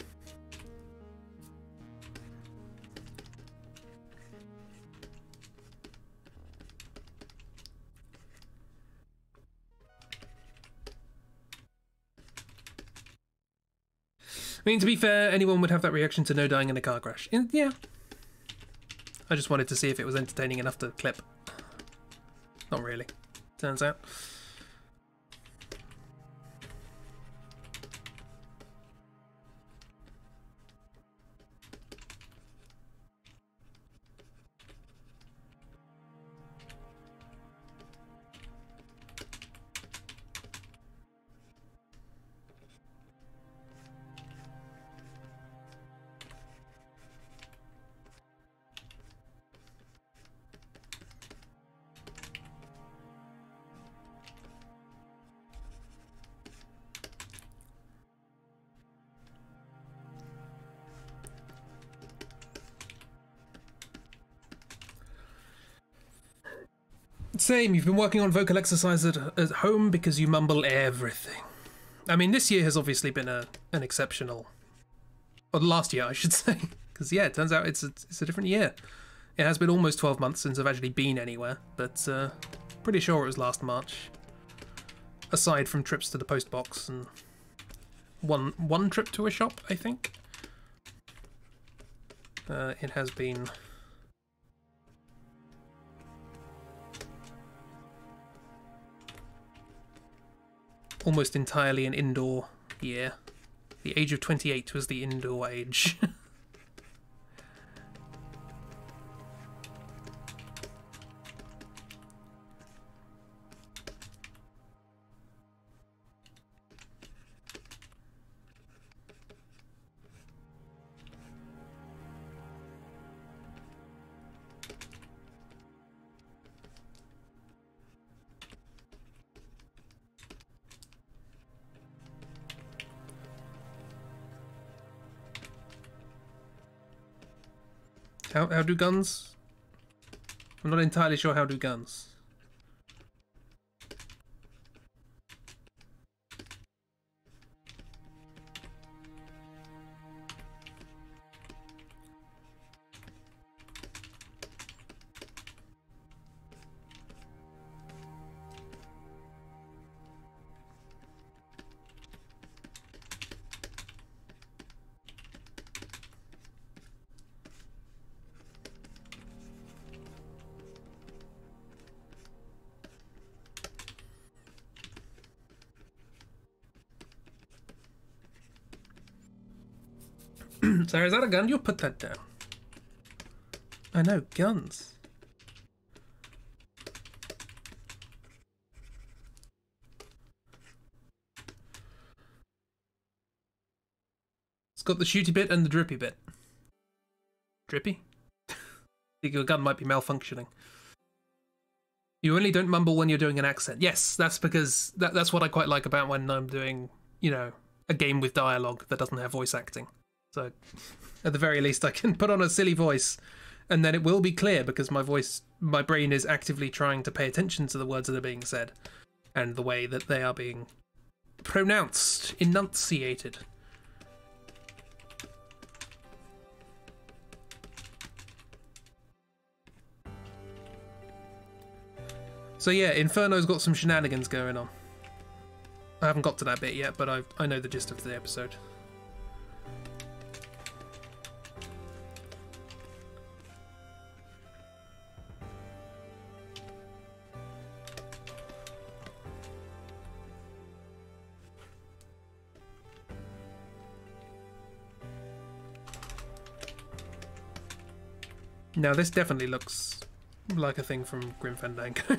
I mean, to be fair, anyone would have that reaction to No dying in a car crash. Yeah. I just wanted to see if it was entertaining enough to clip. Not really, turns out. Same, you've been working on vocal exercise at home because you mumble everything. I mean, this year has obviously been an exceptional... Or last year, I should say. Because, yeah, it turns out it's a different year. It has been almost 12 months since I've actually been anywhere, but pretty sure it was last March. Aside from trips to the post box and one trip to a shop, I think. It has been... almost entirely an indoor year. The age of 28 was the indoor age. How do guns? I'm not entirely sure how do guns. Sarah, is that a gun? You'll put that down. I know, guns. It's got the shooty bit and the drippy bit. Drippy? I think your gun might be malfunctioning. You only don't mumble when you're doing an accent. Yes, that's because that's what I quite like about when I'm doing, you know, a game with dialogue that doesn't have voice acting. So, at the very least, I can put on a silly voice, and then it will be clear because my brain is actively trying to pay attention to the words that are being said, and the way that they are being pronounced, enunciated. So yeah, Inferno's got some shenanigans going on. I haven't got to that bit yet, but I know the gist of the episode. Now this definitely looks like a thing from Grim Fandango.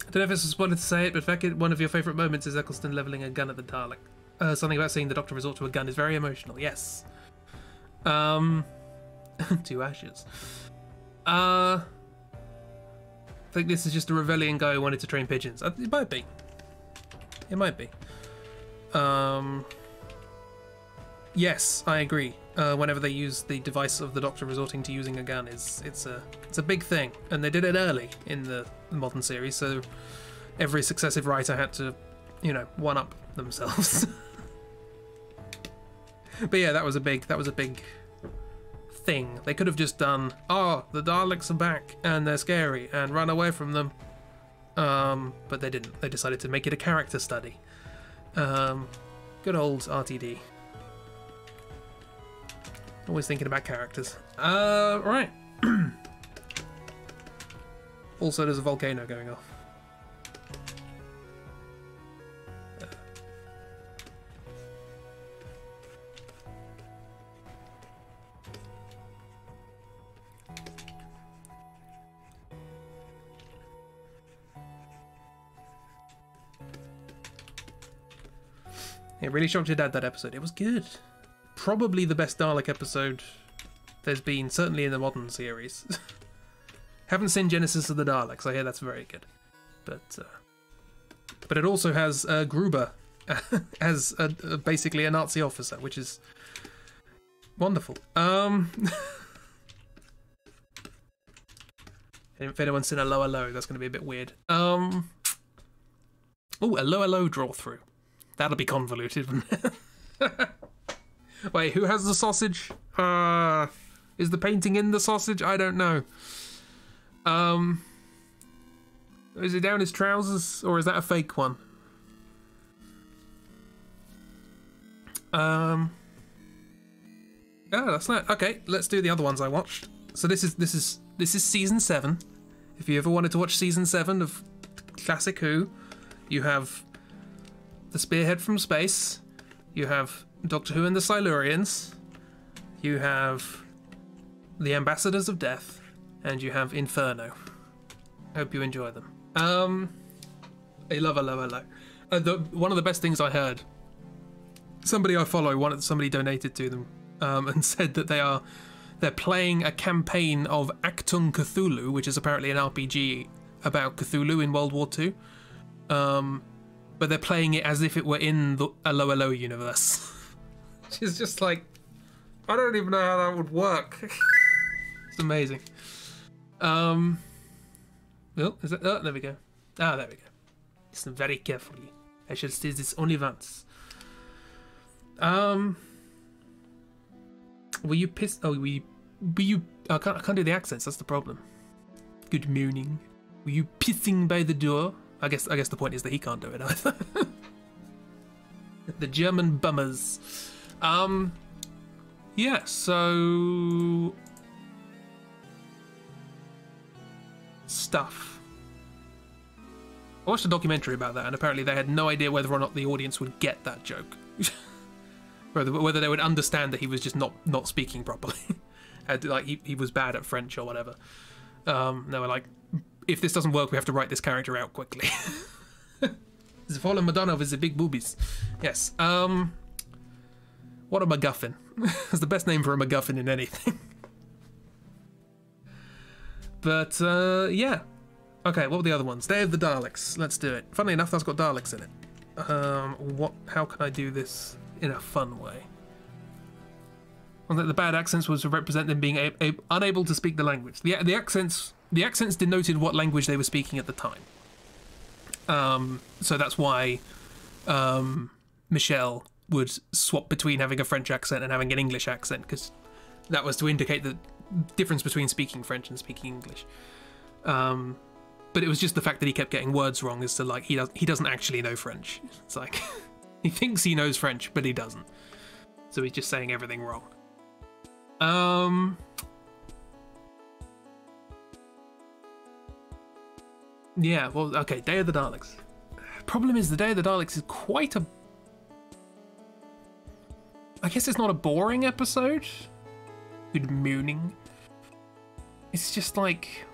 I don't know if it's a spoiler to say it, but Beckett, one of your favourite moments is Eccleston levelling a gun at the Dalek. Something about seeing the Doctor resort to a gun is very emotional. Yes. Two ashes. I think this is just a Revellian guy who wanted to train pigeons. It might be. It might be. Yes, I agree. Whenever they use the device of the Doctor resorting to using a gun, it's a big thing, and they did it early in the modern series, so every successive writer had to, you know, one up themselves. But yeah, that was a big thing. They could have just done, oh, the Daleks are back and they're scary and run away from them, but they didn't. They decided to make it a character study. Good old RTD. Always thinking about characters. Right. Also, there's a volcano going off. It really shocked your dad, that episode. It was good. Probably the best Dalek episode there's been, certainly in the modern series. Haven't seen Genesis of the Daleks. I hear that's very good, but it also has Gruber as basically a Nazi officer, which is wonderful. If anyone's seen a lower low, that's going to be a bit weird. Oh, a lower low draw through. That'll be convoluted, wouldn't it? Wait, who has the sausage? Is the painting in the sausage? I don't know. Is it down his trousers, or is that a fake one? Oh, that's not okay. Let's do the other ones I watched. So this is season 7. If you ever wanted to watch season 7 of classic Who, you have the Spearhead from Space, you have Doctor Who and the Silurians, you have the Ambassadors of Death, and you have Inferno. Hope you enjoy them. Hello. One of the best things I heard, somebody I follow, somebody donated to them, and said that they're playing a campaign of Achtung Cthulhu, which is apparently an RPG about Cthulhu in World War II. But they're playing it as if it were in the Hello universe. Which is just like, I don't even know how that would work. It's amazing. Oh, is that? Oh, there we go. Ah, there we go. Listen very carefully. I shall say this only once. Were you pissed? Oh, were you? I can't do the accents. That's the problem. Good morning. Were you pissing by the door? I guess the point is that he can't do it either. The German bummers. Yeah. So stuff. I watched a documentary about that, and apparently they had no idea whether or not the audience would get that joke. whether they would understand that he was just not speaking properly. Like he was bad at French or whatever. They were like, if this doesn't work, we have to write this character out quickly. The fallen Madonna with the big boobies. Yes. What a MacGuffin. That's the best name for a MacGuffin in anything. But, yeah. Okay, what were the other ones? Day of the Daleks. Let's do it. Funnily enough, that's got Daleks in it. How can I do this in a fun way? Well, the bad accents was to represent them being unable to speak the language. The accents denoted what language they were speaking at the time. So that's why Michelle would swap between having a French accent and having an English accent, because that was to indicate the difference between speaking French and speaking English. But it was just the fact that he kept getting words wrong as to, like, he doesn't actually know French. It's like, he thinks he knows French, but he doesn't. So he's just saying everything wrong. Yeah, well, okay, Day of the Daleks. Problem is, the Day of the Daleks is quite a... I guess it's not a boring episode. Good mooning. It's just like...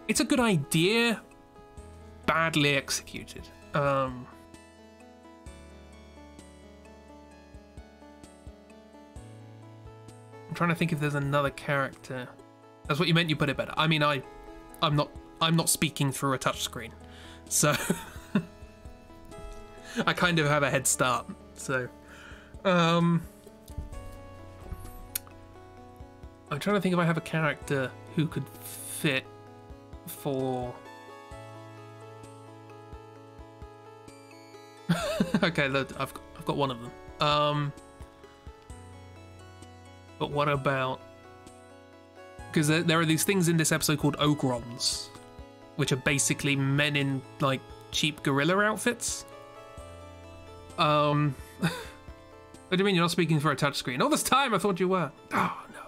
It's a good idea, badly executed. I'm trying to think if there's another character. That's what you meant, you put it better. I mean, I'm not speaking through a touchscreen, so I kind of have a head start. So, I'm trying to think if I have a character who could fit for. Okay, look, I've got one of them. But what about? Because there are these things in this episode called ogrons, which are basically men in, like, cheap gorilla outfits. What do you mean you're not speaking for a touchscreen? All this time I thought you were. Oh, no.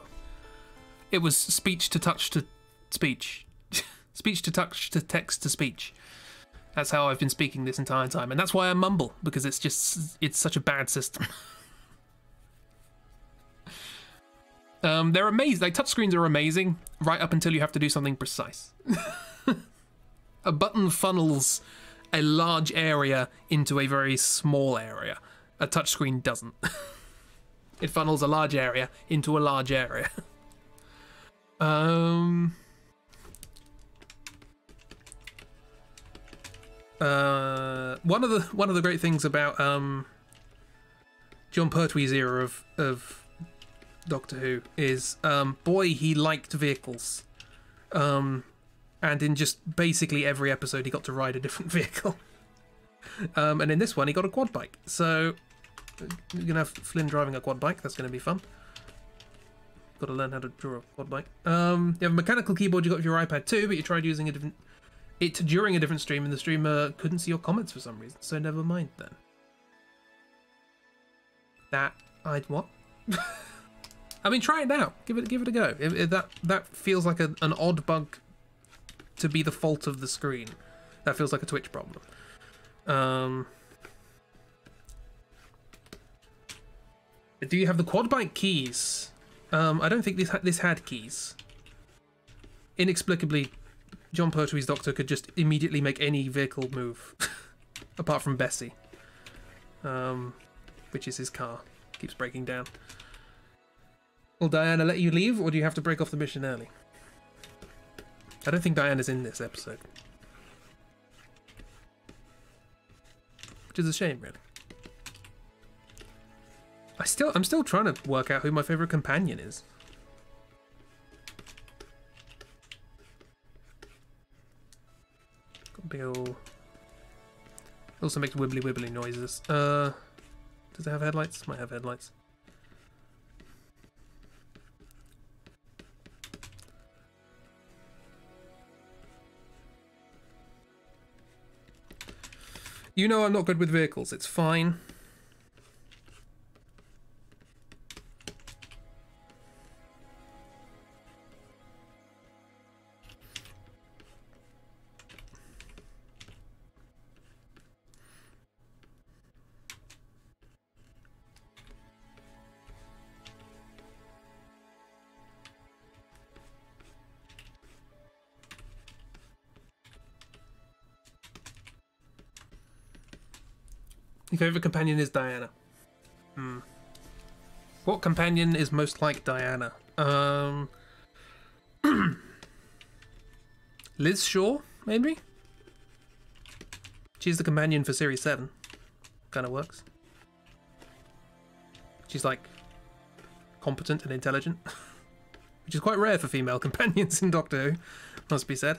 It was speech to touch to speech. Speech to touch to text to speech. That's how I've been speaking this entire time. And that's why I mumble, because it's such a bad system. They're amazing. Like, touchscreens are amazing right up until you have to do something precise. A button funnels a large area into a very small area. A touchscreen doesn't. It funnels a large area into a large area. One of the great things about John Pertwee's era of Doctor Who is boy, he liked vehicles. And in just basically every episode he got to ride a different vehicle. And in this one he got a quad bike. So you're gonna have Flynn driving a quad bike. That's gonna be fun. Got to learn how to draw a quad bike. You have a mechanical keyboard you got for your iPad too, but you tried using it during a different stream, and the streamer couldn't see your comments for some reason. So never mind then. What? I mean, try it now. Give it a go. If that feels like an odd bug to be the fault of the screen. That feels like a Twitch problem. Do you have the quad bike keys? I don't think this had keys. Inexplicably, John Pertwee's Doctor could just immediately make any vehicle move, apart from Bessie, which is his car. Keeps breaking down. Will Diana let you leave, or do you have to break off the mission early? I don't think Diana's in this episode. Which is a shame, really. I'm still trying to work out who my favourite companion is. Got a big ol'... Also makes wibbly wibbly noises. Does it have headlights? Might have headlights. You know I'm not good with vehicles, it's fine. Your favourite companion is Diana. What companion is most like Diana? Liz Shaw, maybe? She's the companion for Series 7. Kind of works. She's like competent and intelligent, which is quite rare for female companions in Doctor Who, must be said.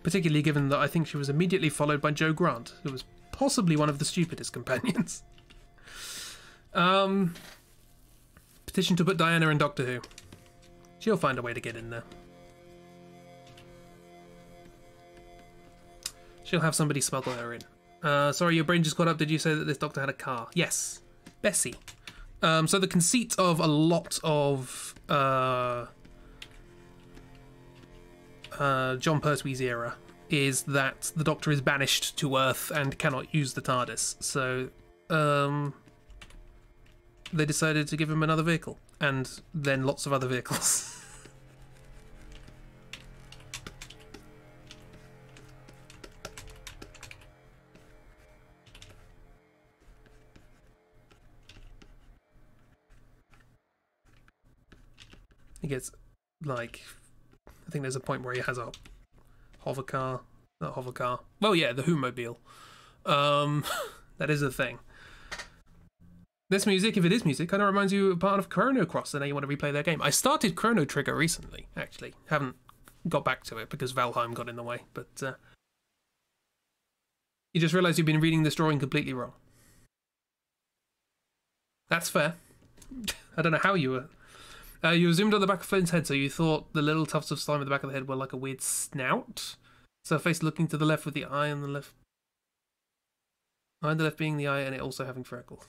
Particularly given that I think she was immediately followed by Jo Grant, who was possibly one of the stupidest companions. Petition to put Diana in Doctor Who. She'll find a way to get in there. She'll have somebody smuggle her in. Sorry, your brain just caught up. Did you say that this Doctor had a car? Yes. Bessie. So the conceit of a lot of John Pertwee's era is that the Doctor is banished to Earth and cannot use the TARDIS. So they decided to give him another vehicle, and then lots of other vehicles. He gets, like, I think there's a point where he has a hover car. Not hover car. Well, yeah, the Who-mobile. That is a thing. This music, if it is music, kind of reminds you of part of Chrono Cross, and now you want to replay their game. I started Chrono Trigger recently, actually. Haven't got back to it because Valheim got in the way, but you just realised you've been reading this drawing completely wrong. That's fair. I don't know how you were... you were zoomed on the back of Flynn's head, so you thought the little tufts of slime at the back of the head were like a weird snout? So face looking to the left with the eye on the left. Eye on the left being the eye, and it also having freckles.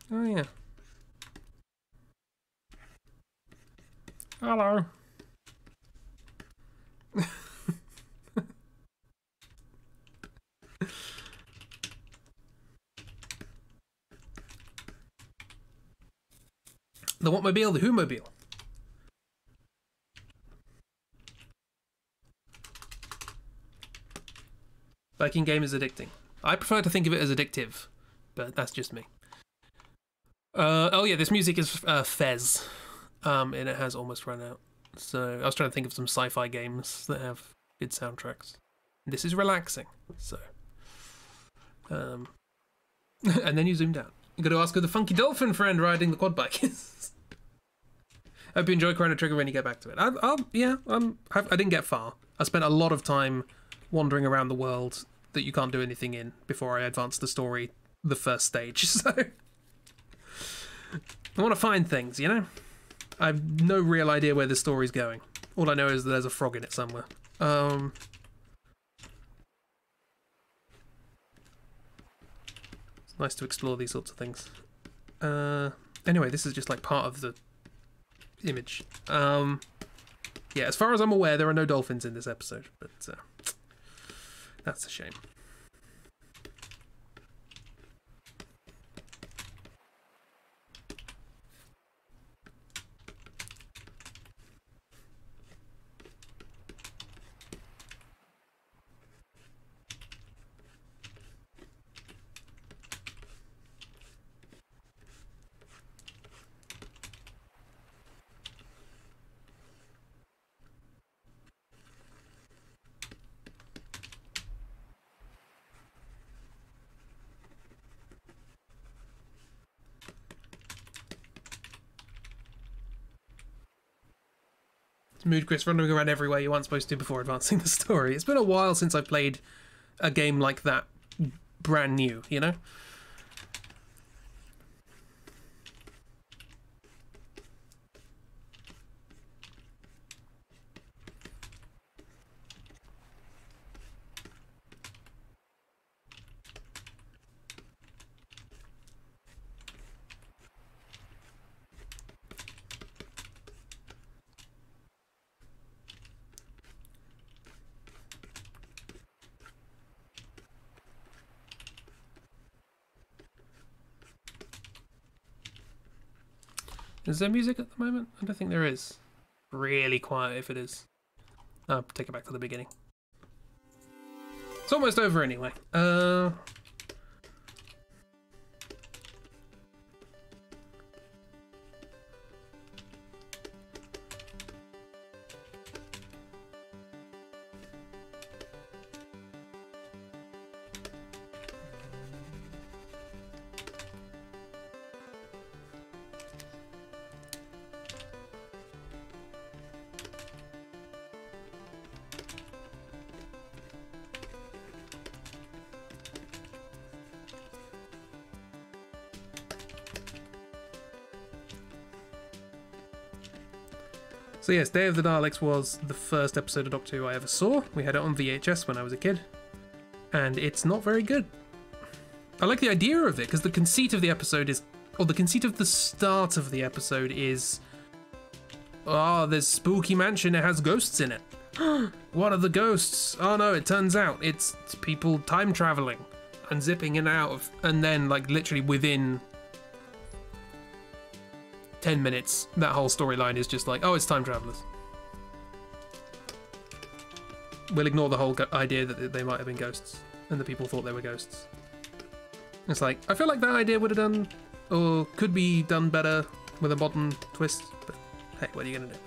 Oh, yeah. Hello. The what-mobile? The Who-mobile. Biking game is addicting. I prefer to think of it as addictive, but that's just me. Oh yeah, this music is Fez, and it has almost run out. So I was trying to think of some sci-fi games that have good soundtracks. This is relaxing, so. And then you zoomed out. You got to ask who the funky dolphin friend riding the quad bike is. I hope you enjoy Chrono Trigger when you get back to it. I didn't get far. I spent a lot of time wandering around the world that you can't do anything in before I advance the story the first stage. So I want to find things, you know? I have no real idea where the story's going. All I know is that there's a frog in it somewhere. It's nice to explore these sorts of things. Anyway, this is just like part of the image. Yeah, as far as I'm aware, there are no dolphins in this episode, but that's a shame. Mood Chris running around everywhere you weren't supposed to before advancing the story. It's been a while since I played a game like that brand new, you know? Is there music at the moment? I don't think there is. Really quiet if it is. I'll take it back to the beginning. It's almost over anyway. So yes, Day of the Daleks was the first episode of Doctor Who I ever saw. We had it on VHS when I was a kid. And it's not very good. I like the idea of it, because the conceit of the episode is... or the conceit of the start of the episode is... oh, there's spooky mansion, it has ghosts in it. What are the ghosts? Oh no, it turns out it's people time traveling and zipping in and out of... and then, like, literally within 10 minutes, that whole storyline is just like, oh, it's time travelers. We'll ignore the whole idea that they might have been ghosts and the people thought they were ghosts. It's like, I feel like that idea would have done, or could be done better with a modern twist, but hey, what are you gonna do?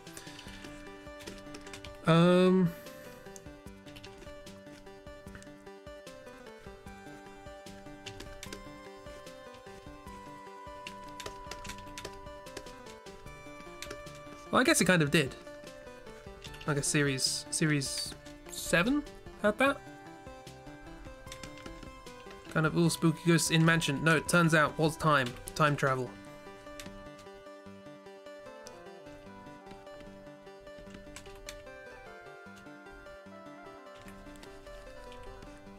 Well, I guess it kind of did. I guess series 7 had that. Kind of all spooky ghosts in mansion. No, it turns out was time travel.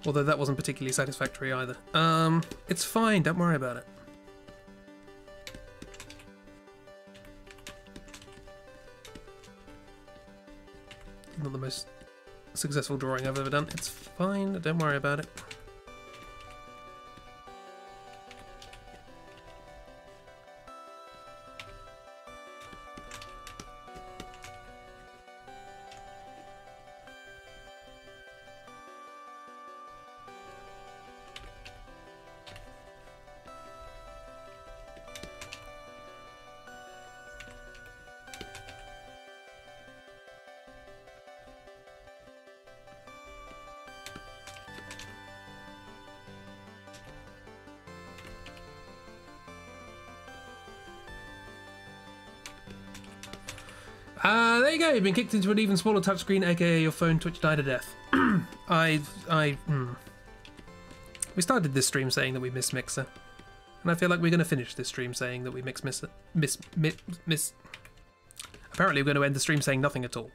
Although that wasn't particularly satisfactory either. It's fine, don't worry about it. Not the most successful drawing I've ever done. It's fine, don't worry about it. There you go, you've been kicked into an even smaller touchscreen, aka your phone Twitch died a death. We started this stream saying that we miss Mixer, and I feel like we're going to finish this stream saying that we miss. Apparently, we're going to end the stream saying nothing at all.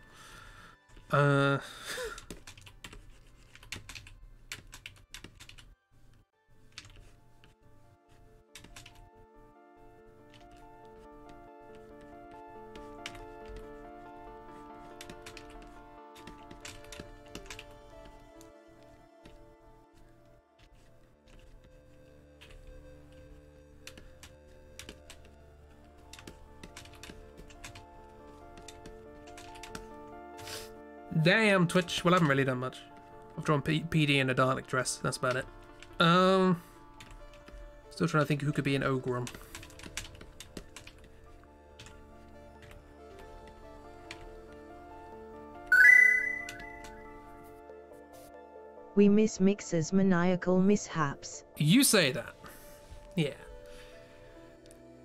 Damn, Twitch. Well, I haven't really done much. I've drawn PD in a Dalek dress. That's about it. Still trying to think who could be an Ogron. We miss Mixer's maniacal mishaps. You say that. Yeah.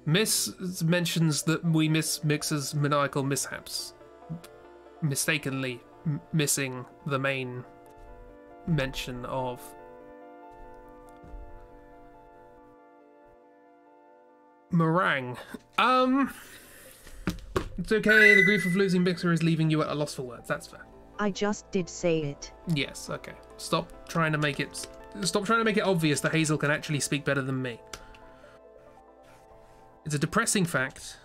Miss mentions that we miss Mixer's maniacal mishaps. Mistakenly missing the main mention of meringue. It's okay, the grief of losing Mixer is leaving you at a loss for words. That's fair. I just did say it. Yes, okay. Stop trying to make it obvious that Hazel can actually speak better than me. It's a depressing fact.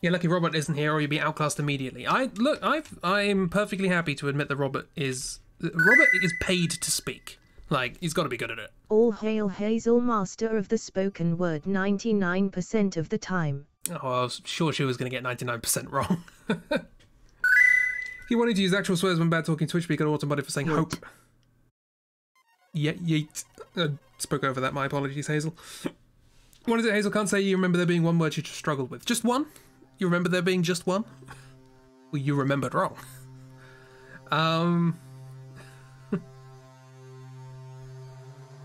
Yeah, lucky Robert isn't here, or you'll be outclassed immediately. I'm perfectly happy to admit that Robert is paid to speak. Like, he's got to be good at it. All hail Hazel, master of the spoken word 99% of the time. Oh, I was sure she was going to get 99% wrong. He wanted to use actual swears when bad talking Twitch, but he got automated for saying Yeet. hope. Yeah, yeet. Spoke over that, my apologies, Hazel. What is it, Hazel? Can't say you remember there being one word you just struggled with. Just one? You remember there being just one? Well, you remembered wrong. I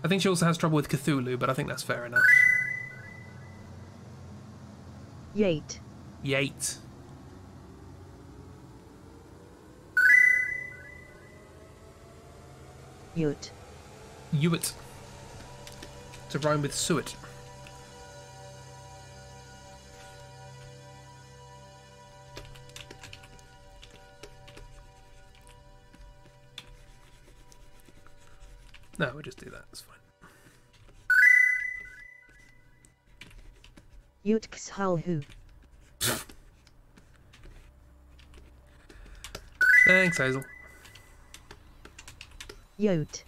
think she also has trouble with Cthulhu, but I think that's fair enough. Yate. Yate. Ute. Ewit. To rhyme with suet. No, we'll just do that. It's fine. Utkxhalhu. Thanks, Hazel. Yote.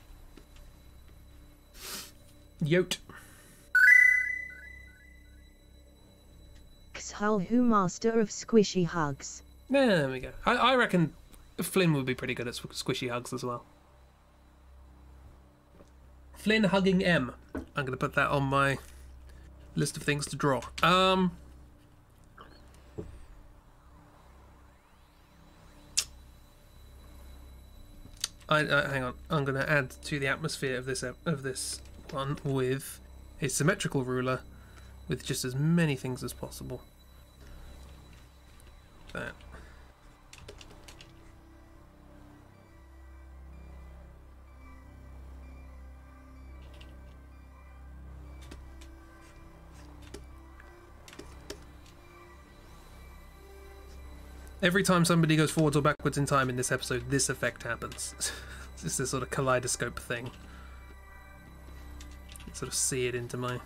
Yote. Xhalhu, master of squishy hugs. Yeah, there we go. I reckon Flynn would be pretty good at squishy hugs as well. Flynn hugging M. I'm going to put that on my list of things to draw. Hang on. I'm going to add to the atmosphere of this one with a symmetrical ruler with just as many things as possible. That. Every time somebody goes forwards or backwards in time in this episode, this effect happens. It's just this sort of kaleidoscope thing. You sort of see it into my...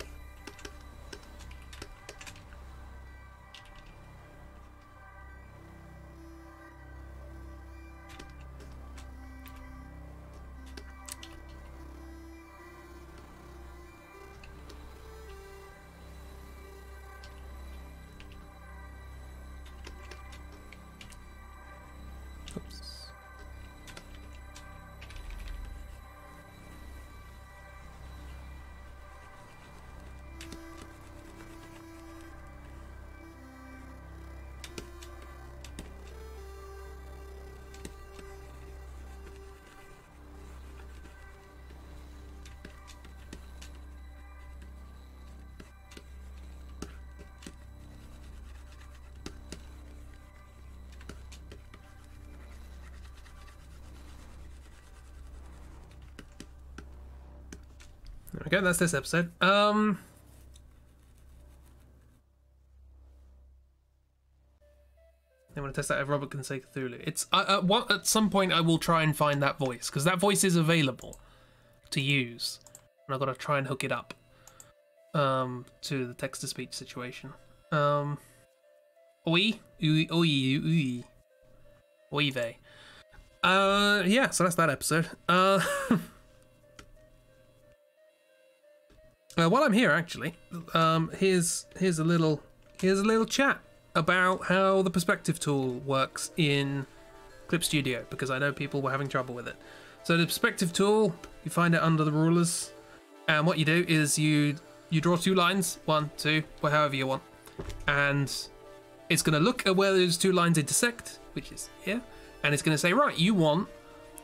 There we go, that's this episode. I want to test out if Robert can say Cthulhu. It's at some point I will try and find that voice, because that voice is available to use, and I've got to try and hook it up to the text-to-speech situation. Oi, oi, oi, oi, oi, vey. Yeah, so that's that episode. While I'm here, actually, here's a little chat about how the perspective tool works in Clip Studio, because I know people were having trouble with it. So the perspective tool, you find it under the rulers, and what you do is you draw 2 lines, 1, 2, or however you want, and it's going to look at where those 2 lines intersect, which is here, and it's going to say, right, you want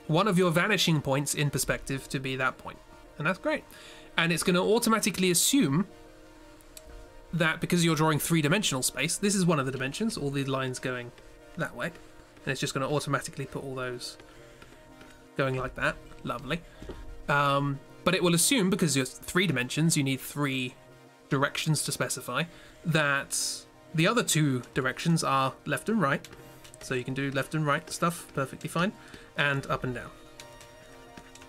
one of your vanishing points in perspective to be that point, and that's great. And it's going to automatically assume that because you're drawing 3-dimensional space, this is one of the dimensions, all the lines going that way, and it's just going to automatically put all those going like that. Lovely. But it will assume, because you're 3 dimensions, you need 3 directions to specify, that the other 2 directions are left and right, so you can do left and right stuff perfectly fine, and up and down.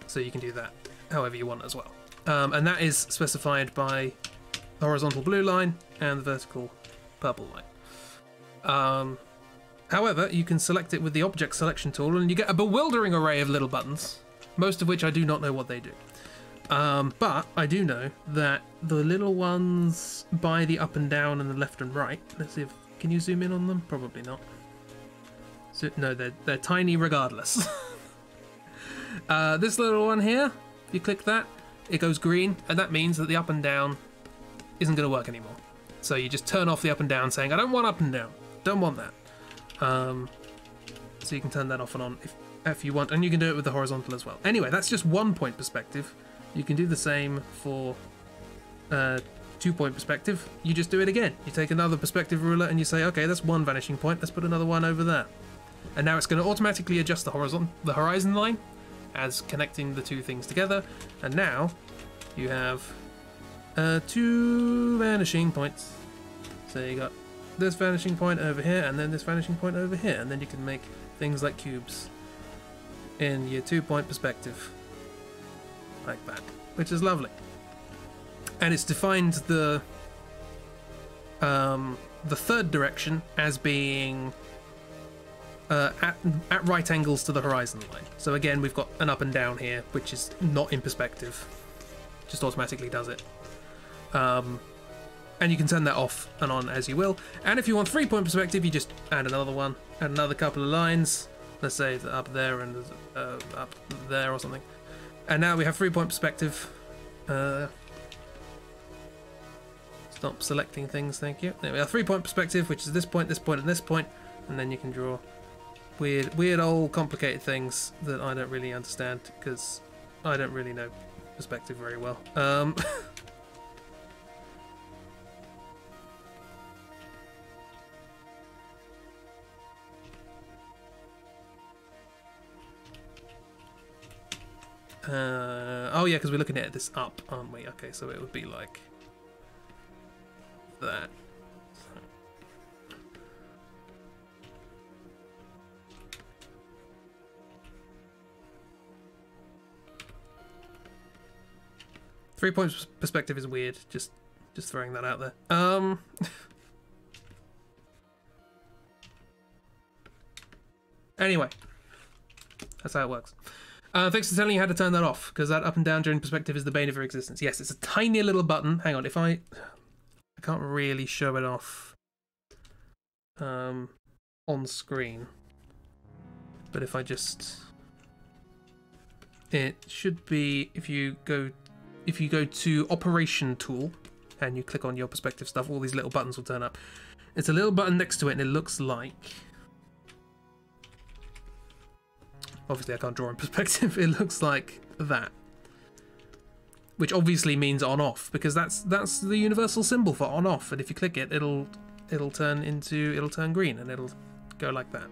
So you can do that however you want as well. And that is specified by the horizontal blue line and the vertical purple line. However, you can select it with the object selection tool and you get a bewildering array of little buttons, most of which I do not know what they do. But I do know that the little ones by the up and down and the left and right, let's see if, can you zoom in on them? Probably not. So, no, they're tiny regardless. This little one here, if you click that, it goes green, and that means that the up and down isn't going to work anymore. So you just turn off the up and down, saying, I don't want up and down. Don't want that. So you can turn that off and on if you want, and you can do it with the horizontal as well. Anyway, that's just 1-point perspective. You can do the same for 2-point perspective. You just do it again. You take another perspective ruler and you say, okay, that's 1 vanishing point. Let's put another one over there. And now it's going to automatically adjust the horizon line as connecting the 2 things together. And now you have 2 vanishing points. So you got this vanishing point over here and then this vanishing point over here, and then you can make things like cubes in your 2-point perspective like that, which is lovely. And it's defined the 3rd direction as being at right angles to the horizon line. So again, we've got an up and down here, which is not in perspective, just automatically does it. And you can turn that off and on as you will. And if you want 3-point perspective, you just add another one, add another couple of lines. Let's say up there and up there or something. And now we have 3-point perspective. Stop selecting things, thank you. There we are, 3-point perspective, which is this point, and this point. And then you can draw weird old complicated things that I don't really understand, because I don't really know perspective very well. Oh yeah, because we're looking at this up, aren't we? Okay, so it would be like that. 3-point perspective is weird. Just throwing that out there. Anyway, that's how it works. Thanks for telling you how to turn that off, because that up and down during perspective is the bane of your existence. Yes, it's a tiny little button. Hang on, if I can't really show it off on screen, but if I just, it should be, if you go to Operation Tool and you click on your perspective stuff, all these little buttons will turn up. It's a little button next to it, and it looks like, obviously I can't draw in perspective, it looks like that, which obviously means on off, because that's the universal symbol for on off, and if you click it, it'll turn green and it'll go like that.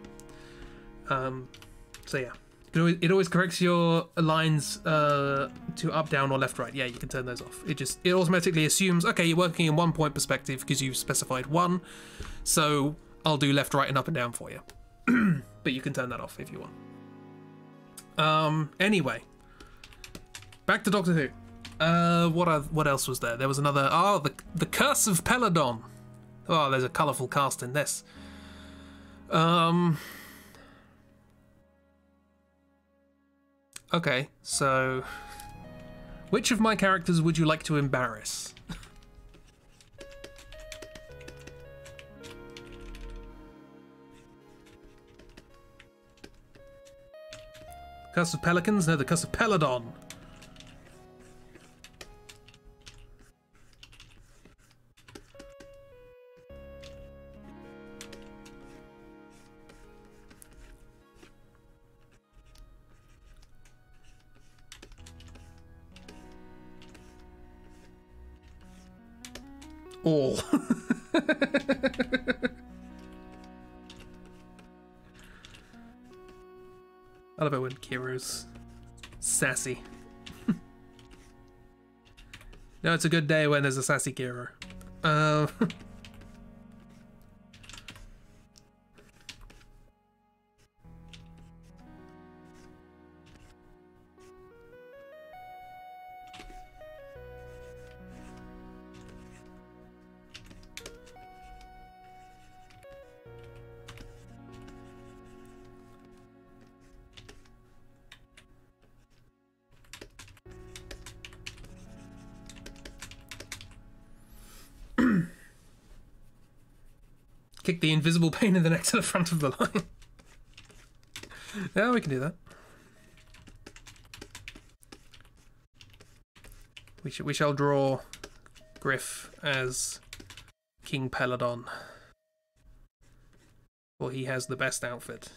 So yeah, It always corrects your lines to up, down, or left, right. Yeah, you can turn those off. It automatically assumes, okay, you're working in 1 point perspective because you've specified 1, so I'll do left, right, and up and down for you. But you can turn that off if you want. Anyway, back to Doctor Who. What else was there? There was another. Oh, the Curse of Peladon. Oh, there's a colourful cast in this. Okay, so which of my characters would you like to embarrass? Curse of Pelicans? No, the Curse of Peladon. All. I love it when Kiro's sassy. No, it's a good day when there's a sassy Kiro. Kick the invisible pain in the neck to the front of the line. Yeah, we can do that. We shall draw Griff as King Peladon, for he has the best outfit.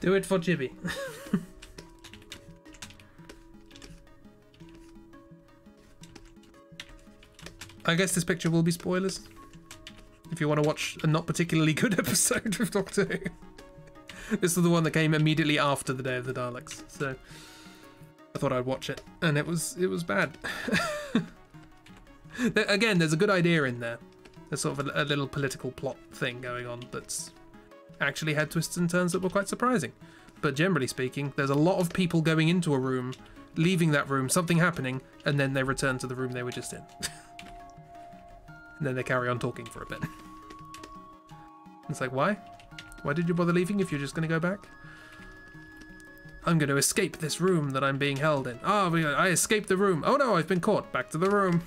Do it for Jibby. I guess this picture will be spoilers. If you want to watch a not particularly good episode of Doctor Who. This is the one that came immediately after the Day of the Daleks, so I thought I'd watch it, and it was bad. Again, there's a good idea in there. There's sort of a little political plot thing going on that's actually had twists and turns that were quite surprising. But generally speaking, there's a lot of people going into a room, leaving that room, something happening, and then they return to the room they were just in. And then they carry on talking for a bit. It's like, why? Why did you bother leaving if you're just going to go back? I'm going to escape this room that I'm being held in. Ah, I escaped the room. Oh no, I've been caught. Back to the room.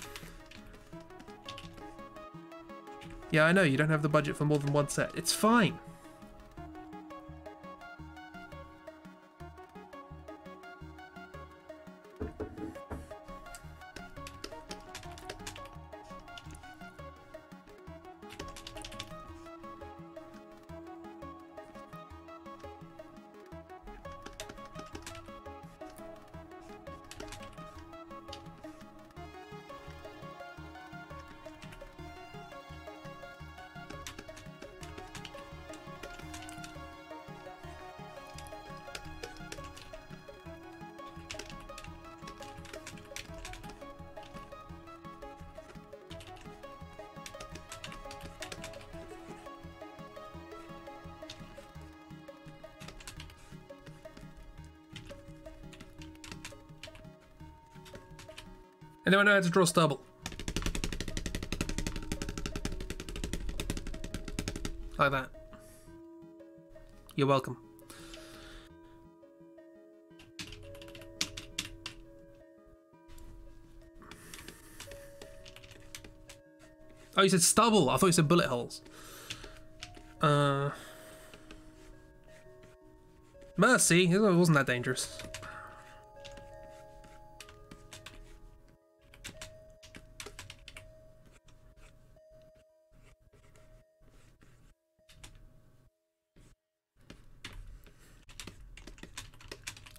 Yeah, I know, you don't have the budget for more than one set. It's fine. Anyone know how to draw stubble? Like that. You're welcome. Oh, you said stubble. I thought you said bullet holes. Mercy. It wasn't that dangerous.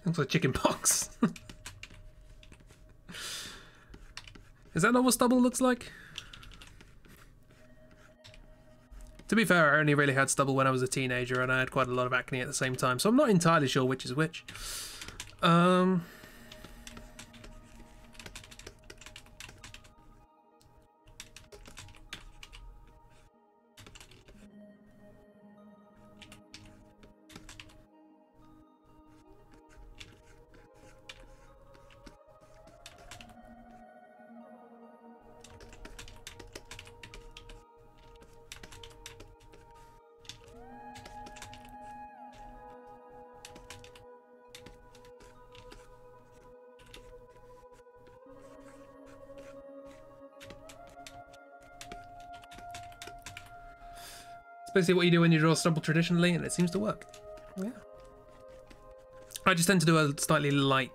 Looks like chicken pox. Is that not what stubble looks like? To be fair, I only really had stubble when I was a teenager, and I had quite a lot of acne at the same time, so I'm not entirely sure which is which. It's basically what you do when you draw stubble traditionally, and it seems to work. Yeah. I just tend to do a slightly light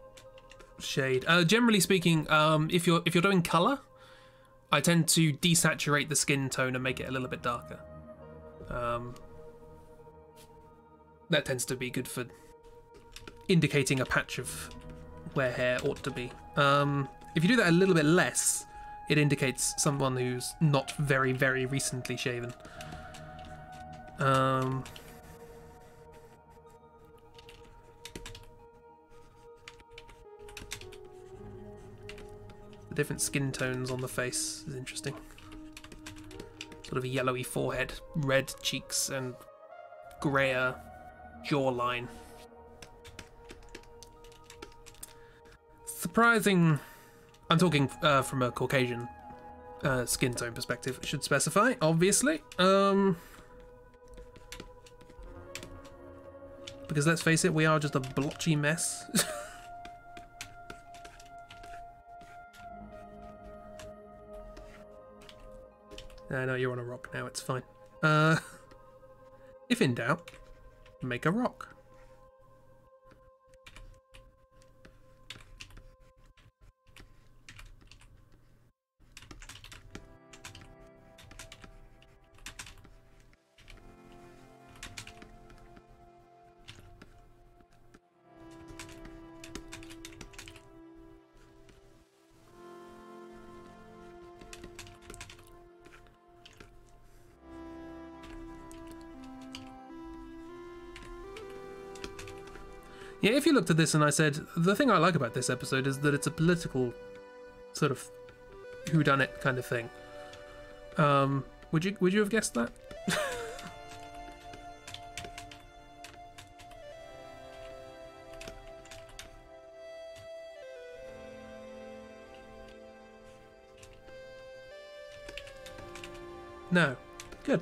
shade. Generally speaking, if you're doing color, I tend to desaturate the skin tone and make it a little bit darker. That tends to be good for indicating a patch of where hair ought to be. If you do that a little bit less, it indicates someone who's not very, very recently shaven. The different skin tones on the face is interesting. Sort of a yellowy forehead, red cheeks, and greyer jawline. Surprising. I'm talking from a Caucasian skin tone perspective, I should specify, obviously. Because let's face it, we are just a blotchy mess. No, you're on a rock now, it's fine. If in doubt, make a rock. Yeah, if you looked at this and I said, the thing I like about this episode is that it's a political sort of whodunit kind of thing. Would you have guessed that? No. Good.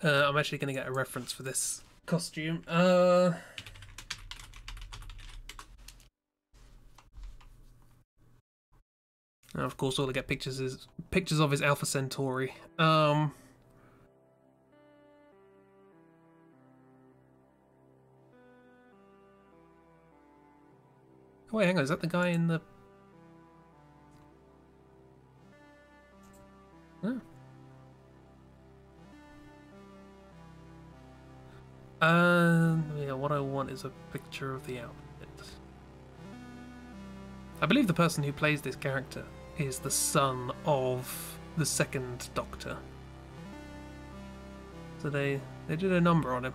I'm actually going to get a reference for this costume. And of course, all I get pictures is pictures of his Alpha Centauri. Oh, wait, hang on, is that the guy in the... Oh. Yeah, what I want is a picture of the outfit. I believe the person who plays this character is the son of the second Doctor. So they did a number on him.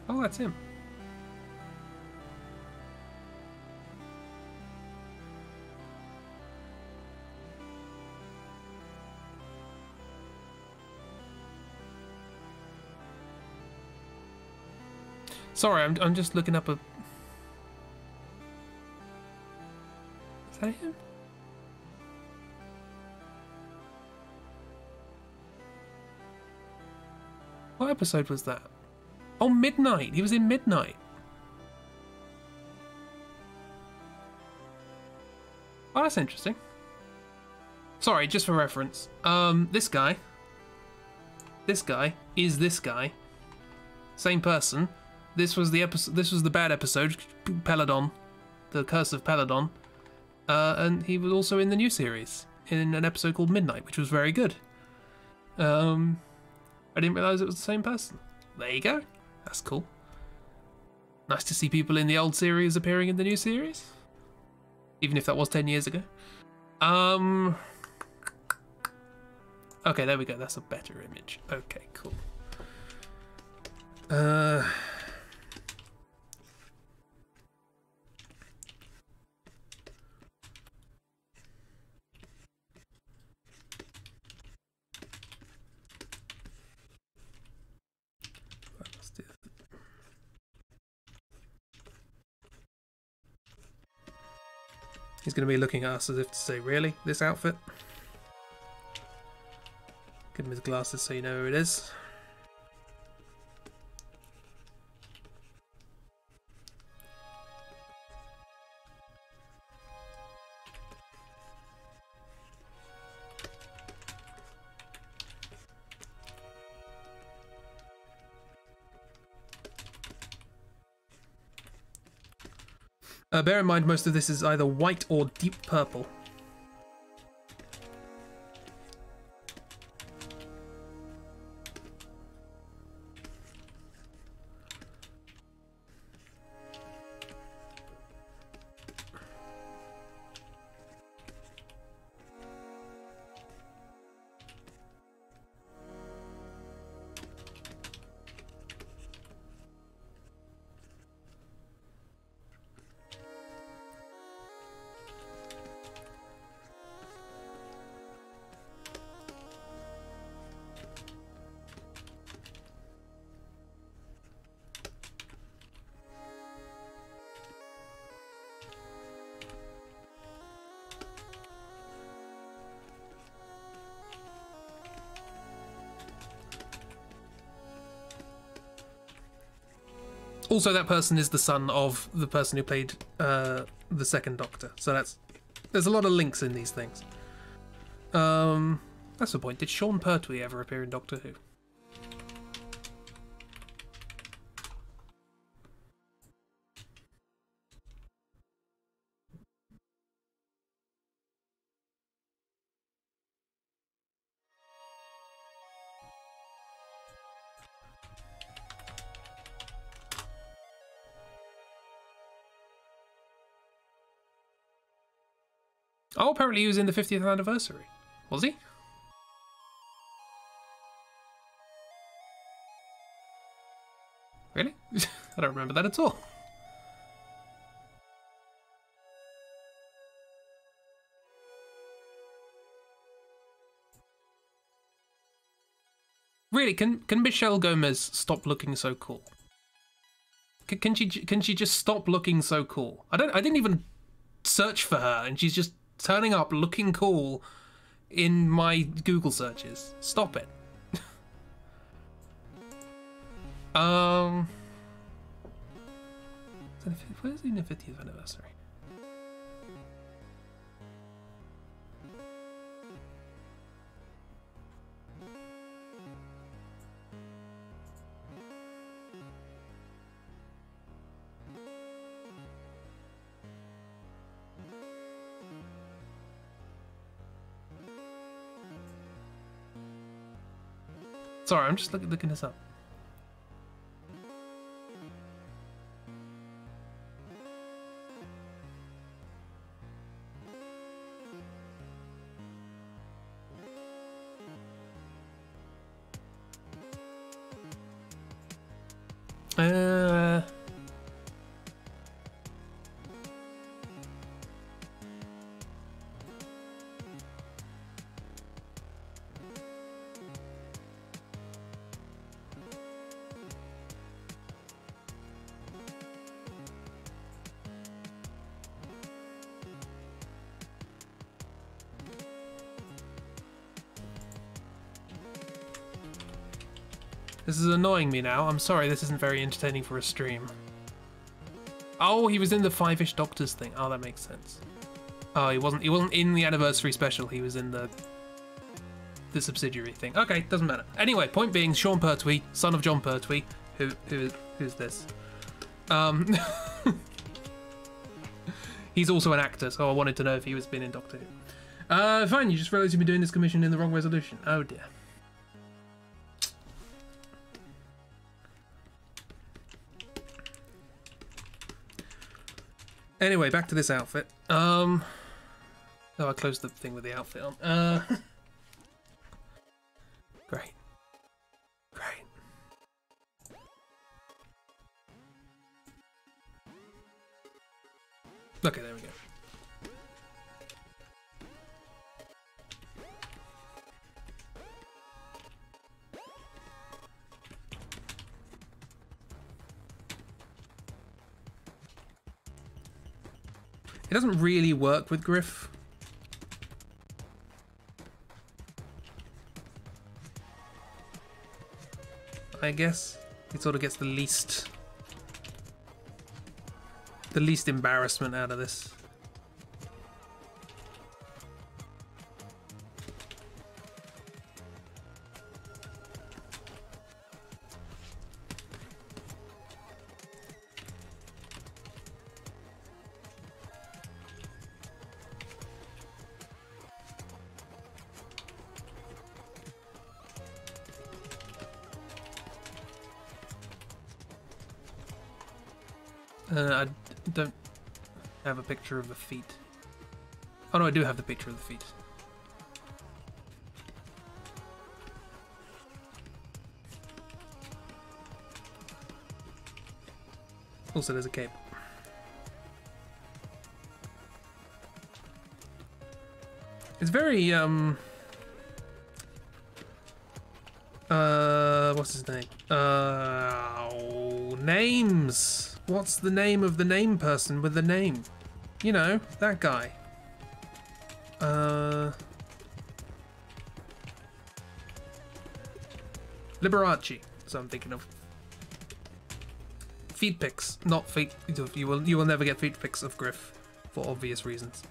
Oh, that's him. Sorry, I'm just looking up a... Is that him? What episode was that? Oh, Midnight! He was in Midnight! Oh, that's interesting. Sorry, just for reference. This guy is this guy. Same person. This was the episode. This was the bad episode, Peladon, the Curse of Peladon, and he was also in the new series in an episode called Midnight, which was very good. I didn't realise it was the same person. There you go. That's cool. Nice to see people in the old series appearing in the new series, even if that was 10 years ago. Okay, there we go. That's a better image. Okay, cool. He's going to be looking at us as if to say, really? This outfit? Give him his glasses so you know who it is. Bear in mind, most of this is either white or deep purple. Also, that person is the son of the person who played the second Doctor. So there's a lot of links in these things. That's the point. Did Sean Pertwee ever appear in Doctor Who? Oh, apparently he was in the 50th anniversary. Was he? Really? I don't remember that at all. Really, can Michelle Gomez stop looking so cool? Can she just stop looking so cool? I didn't even search for her, and she's just turning up looking cool in my Google searches. Stop it. Where's the 50th anniversary? Sorry, I'm just looking this up. Uh, This is annoying me now. I'm sorry, this isn't very entertaining for a stream. Oh, he was in the Five-ish Doctors thing. Oh, that makes sense. Oh, he wasn't in the anniversary special. He was in the subsidiary thing. Okay, doesn't matter. Anyway, point being, Sean Pertwee, son of John Pertwee. Who's this? He's also an actor, so I wanted to know if he was been in Doctor Who. Fine, you just realised you've been doing this commission in the wrong resolution. Oh dear. Anyway, back to this outfit. Oh, I closed the thing with the outfit on. Great. Great. Okay, there we go. It doesn't really work with Griff. I guess he sort of gets the least embarrassment out of this. I don't have a picture of the feet. Oh no, I do have the picture of the feet. Also, there's a cape. It's very, what's his name? Names! What's the name of the name person with the name? You know, that guy. Liberace, so I'm thinking of. Feet pics, not feet. You will never get feet pics of Griff, for obvious reasons.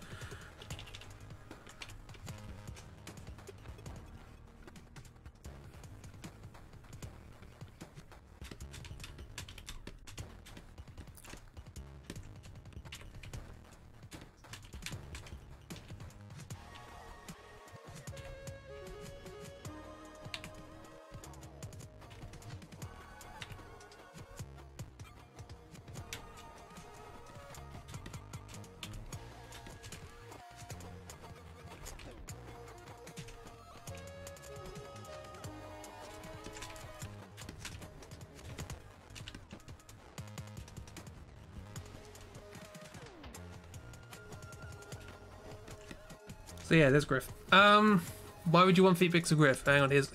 So yeah, there's Griff. Why would you want feet pics of Griff? Hang on, here's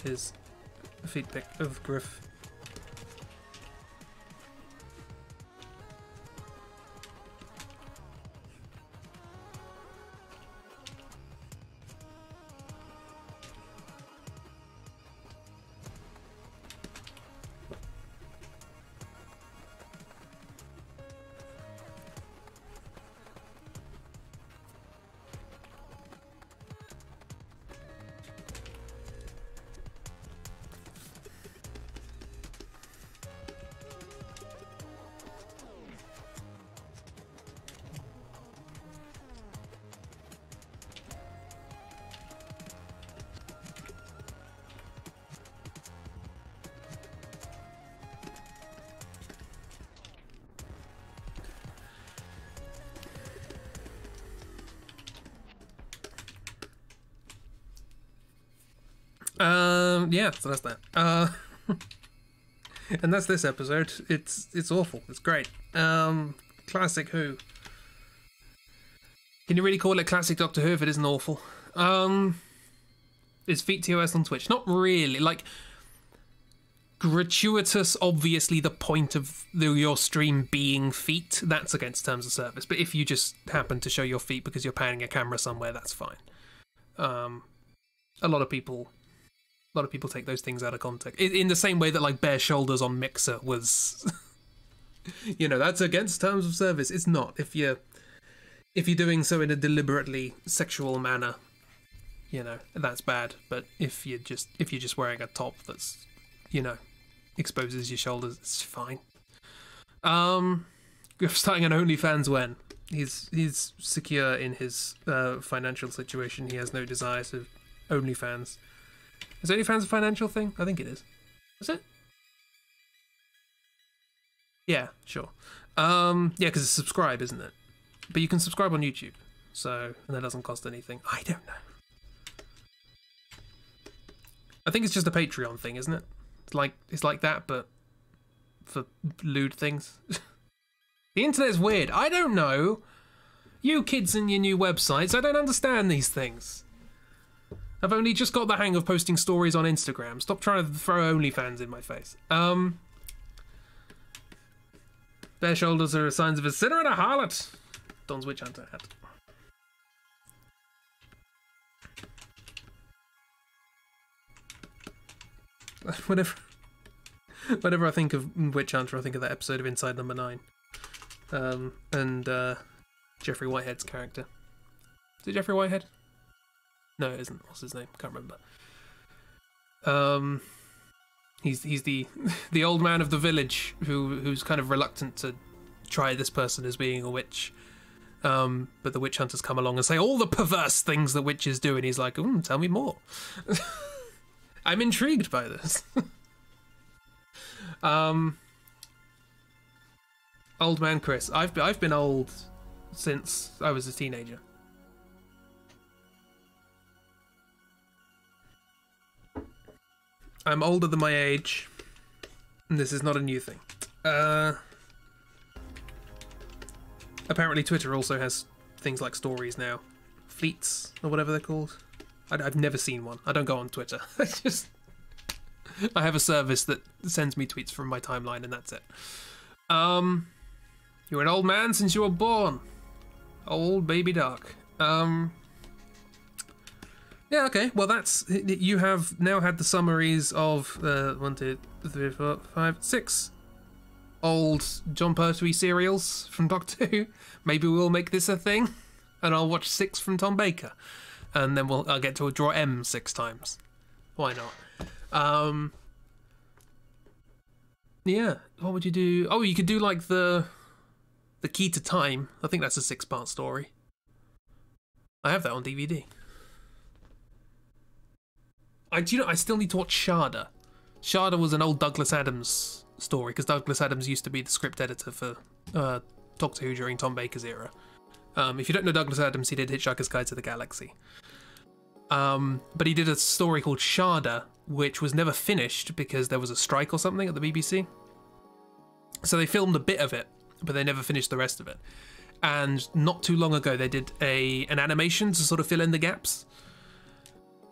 a feet pic of Griff. Yeah, so that's that. And that's this episode. It's awful. It's great. Classic Who. Can you really call it classic Doctor Who if it isn't awful? Is Feet TOS on Twitch? Not really. Like, gratuitous, obviously the point of your stream being feet, that's against terms of service. But if you just happen to show your feet because you're panning a camera somewhere, that's fine. A lot of people take those things out of context. In the same way that, like, bare shoulders on Mixer was, you know, that's against terms of service. It's not. If you're doing so in a deliberately sexual manner, you know, that's bad. But if you're just wearing a top that's, you know, exposes your shoulders, it's fine. Starting an OnlyFans when he's secure in his financial situation. He has no desires of OnlyFans. Is OnlyFans a financial thing? I think it is. Is it? Yeah, sure. Yeah, because it's subscribe, isn't it? But you can subscribe on YouTube, so, and that doesn't cost anything. I don't know. I think it's just a Patreon thing, isn't it? It's like that, but for lewd things. The internet's weird. I don't know. You kids and your new websites, I don't understand these things. I've only just got the hang of posting stories on Instagram. Stop trying to throw OnlyFans in my face. Bare shoulders are signs of a sinner and a harlot. Don's Witch Hunter hat. Whenever I think of Witch Hunter, I think of that episode of Inside Number 9. And Jeffrey Whitehead's character. Is it Jeffrey Whitehead? No, it isn't. What's his name? Can't remember. He's the old man of the village who's kind of reluctant to try this person as being a witch. But the witch hunters come along and say all the perverse things that witches do, and he's like, tell me more. I'm intrigued by this. Old man Chris. I've been old since I was a teenager. I'm older than my age, and this is not a new thing. Apparently Twitter also has things like stories now. Fleets, or whatever they're called. I've never seen one. I don't go on Twitter. I have a service that sends me tweets from my timeline, and that's it. You're an old man since you were born. Old baby dark. Yeah, okay. Well, you have now had the summaries of 1, 2, 3, 4, 5, 6 old John Pertwee serials from Doctor Who. Maybe we'll make this a thing, and I'll watch 6 from Tom Baker, and then I'll get to draw M 6 times. Why not? Yeah. What would you do? Oh, you could do like the Key to Time. I think that's a 6-part story. I have that on DVD. Do you know, I still need to watch Sharda. Sharda was an old Douglas Adams story, because Douglas Adams used to be the script editor for Doctor Who during Tom Baker's era. If you don't know Douglas Adams, he did Hitchhiker's Guide to the Galaxy. But he did a story called Sharda, which was never finished because there was a strike or something at the BBC. So they filmed a bit of it, but they never finished the rest of it. And not too long ago, they did an animation to sort of fill in the gaps.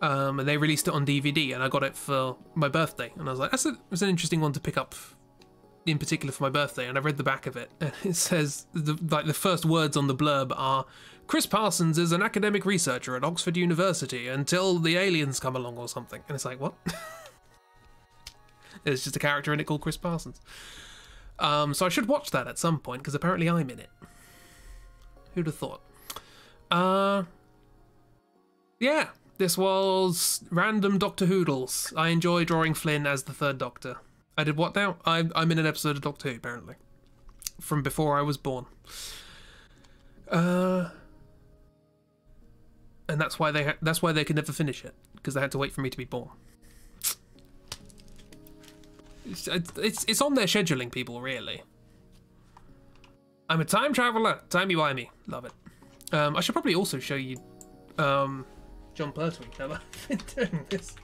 And they released it on DVD, and I got it for my birthday. And I was like, that's an interesting one to pick up, in particular for my birthday. And I read the back of it, and it says, the first words on the blurb are, Chris Parsons is an academic researcher at Oxford University until the aliens come along or something. And it's like, what? There's just a character in it called Chris Parsons. So I should watch that at some point, because apparently I'm in it. Who'd have thought? Yeah. This was random Doctor Whoodles. I enjoy drawing Flynn as the third Doctor. I did what now? I'm in an episode of Doctor Who, apparently. From before I was born. And that's why they could never finish it, because they had to wait for me to be born. It's on their scheduling, people, really. I'm a time traveller. Timey-wimey. Love it. I should probably also show you John Pertwee. Have I been doing this?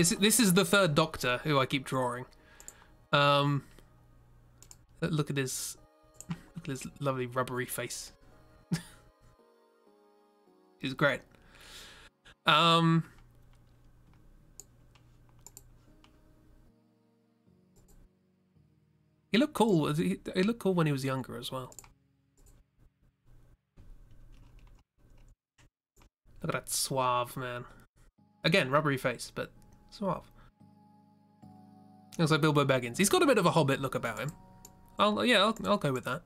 This is the third Doctor who I keep drawing. Look at his lovely rubbery face. He's great. He looked cool. He looked cool when he was younger as well. Look at that suave man. Again, rubbery face, but suave. Looks like Bilbo Baggins. He's got a bit of a Hobbit look about him. I'll go with that.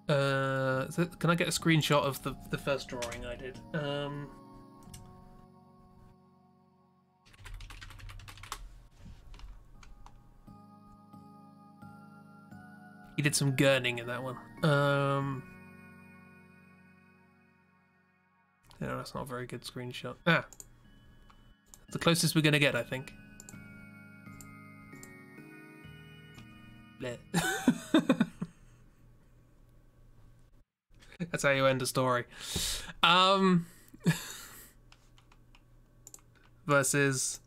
Can I get a screenshot of the first drawing I did? He did some gurning in that one. No, that's not a very good screenshot. Ah. The closest we're gonna get, I think. Bleh. That's how you end a story. Versus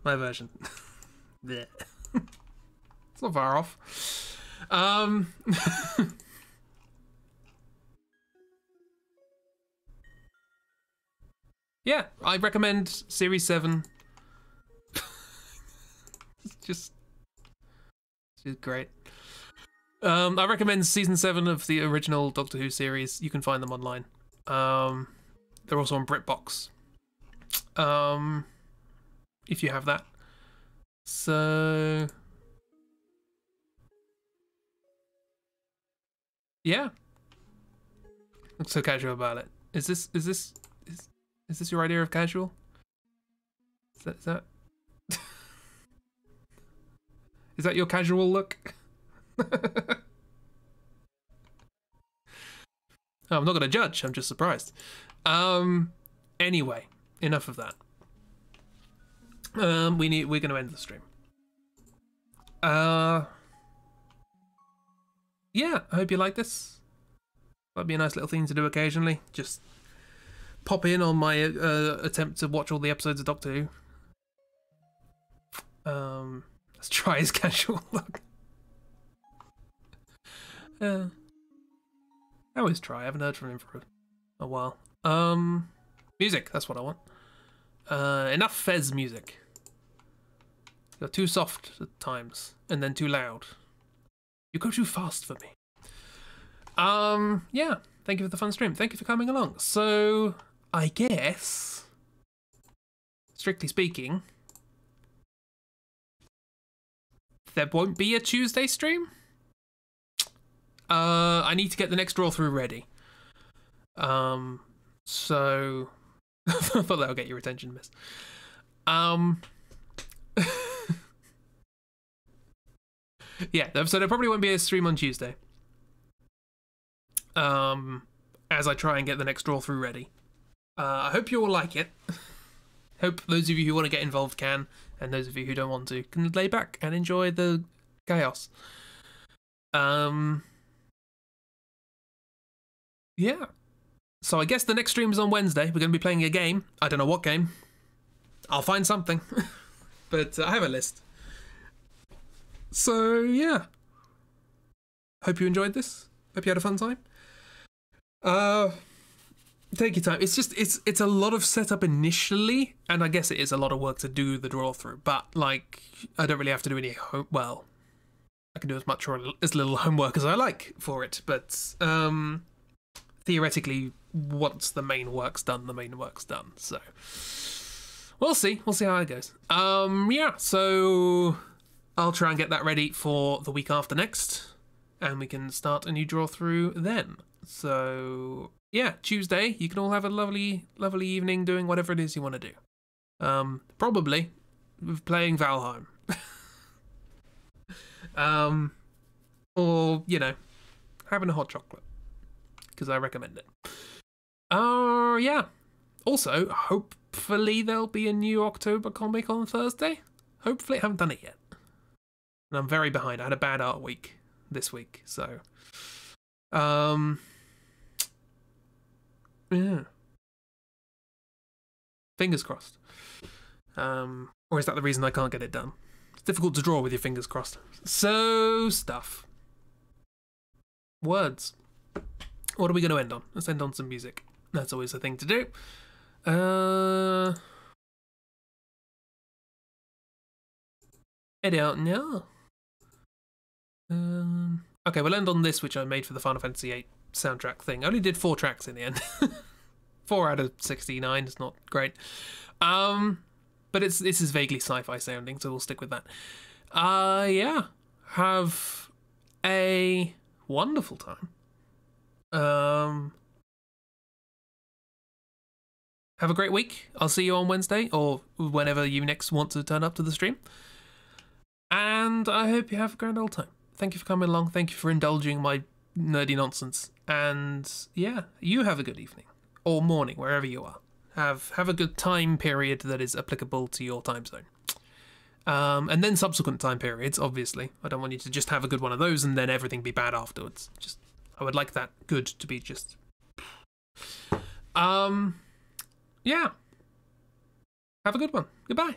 my version. Bleh. It's not far off. Yeah, I recommend Series 7. It's just great. I recommend Season 7 of the original Doctor Who series. You can find them online. They're also on BritBox. If you have that. So... yeah. Looks so casual about it. Is this your idea of casual? Is that is that your casual look? Oh, I'm not gonna judge, I'm just surprised. Anyway, enough of that. We're gonna end the stream. Yeah, I hope you like this. That'd be a nice little thing to do occasionally. Just pop in on my attempt to watch all the episodes of Doctor Who. Let's try his casual look. I always try. I haven't heard from him for a while. Music, that's what I want. Enough Fez music. You're too soft at times, and then too loud. You go too fast for me. Yeah, thank you for the fun stream. Thank you for coming along. So, I guess, strictly speaking, there won't be a Tuesday stream. I need to get the next draw through ready. So I thought that'll get your attention, miss. Yeah, so there probably won't be a stream on Tuesday. As I try and get the next draw through ready. I hope you all like it. Hope those of you who want to get involved can, and those of you who don't want to can lay back and enjoy the chaos. Yeah. So I guess the next stream is on Wednesday. We're going to be playing a game. I don't know what game. I'll find something. But I have a list. So, yeah. Hope you enjoyed this. Hope you had a fun time. Take your time. It's just, it's a lot of setup initially, and I guess it is a lot of work to do the draw through, but, like, I don't really have to do any well, I can do as much or as little homework as I like for it, but, theoretically, once the main work's done, the main work's done, so we'll see how it goes. Yeah, so I'll try and get that ready for the week after next, and we can start a new draw through then. So yeah, Tuesday, you can all have a lovely evening doing whatever it is you want to do. Probably playing Valheim. Or, you know, having a hot chocolate, because I recommend it. Yeah. Also, hopefully there'll be a new October comic on Thursday. Hopefully, I haven't done it yet. And I'm very behind. I had a bad art week this week, so Yeah. Fingers crossed. Or is that the reason I can't get it done? It's difficult to draw with your fingers crossed. So, stuff. Words. What are we going to end on? Let's end on some music. That's always a thing to do. Edit out now. Okay, we'll end on this, which I made for the Final Fantasy VIII soundtrack thing. I only did 4 tracks in the end. 4 out of 69 is not great. But this is vaguely sci-fi sounding, so we'll stick with that. Yeah. Have a wonderful time. Have a great week. I'll see you on Wednesday, or whenever you next want to turn up to the stream. And I hope you have a grand old time. Thank you for coming along. Thank you for indulging my nerdy nonsense. And yeah, you have a good evening. Or morning, wherever you are. Have a good time period that is applicable to your time zone. And then subsequent time periods, obviously. I don't want you to just have a good one of those and then everything be bad afterwards. I would like that good to be just... Yeah. Have a good one. Goodbye.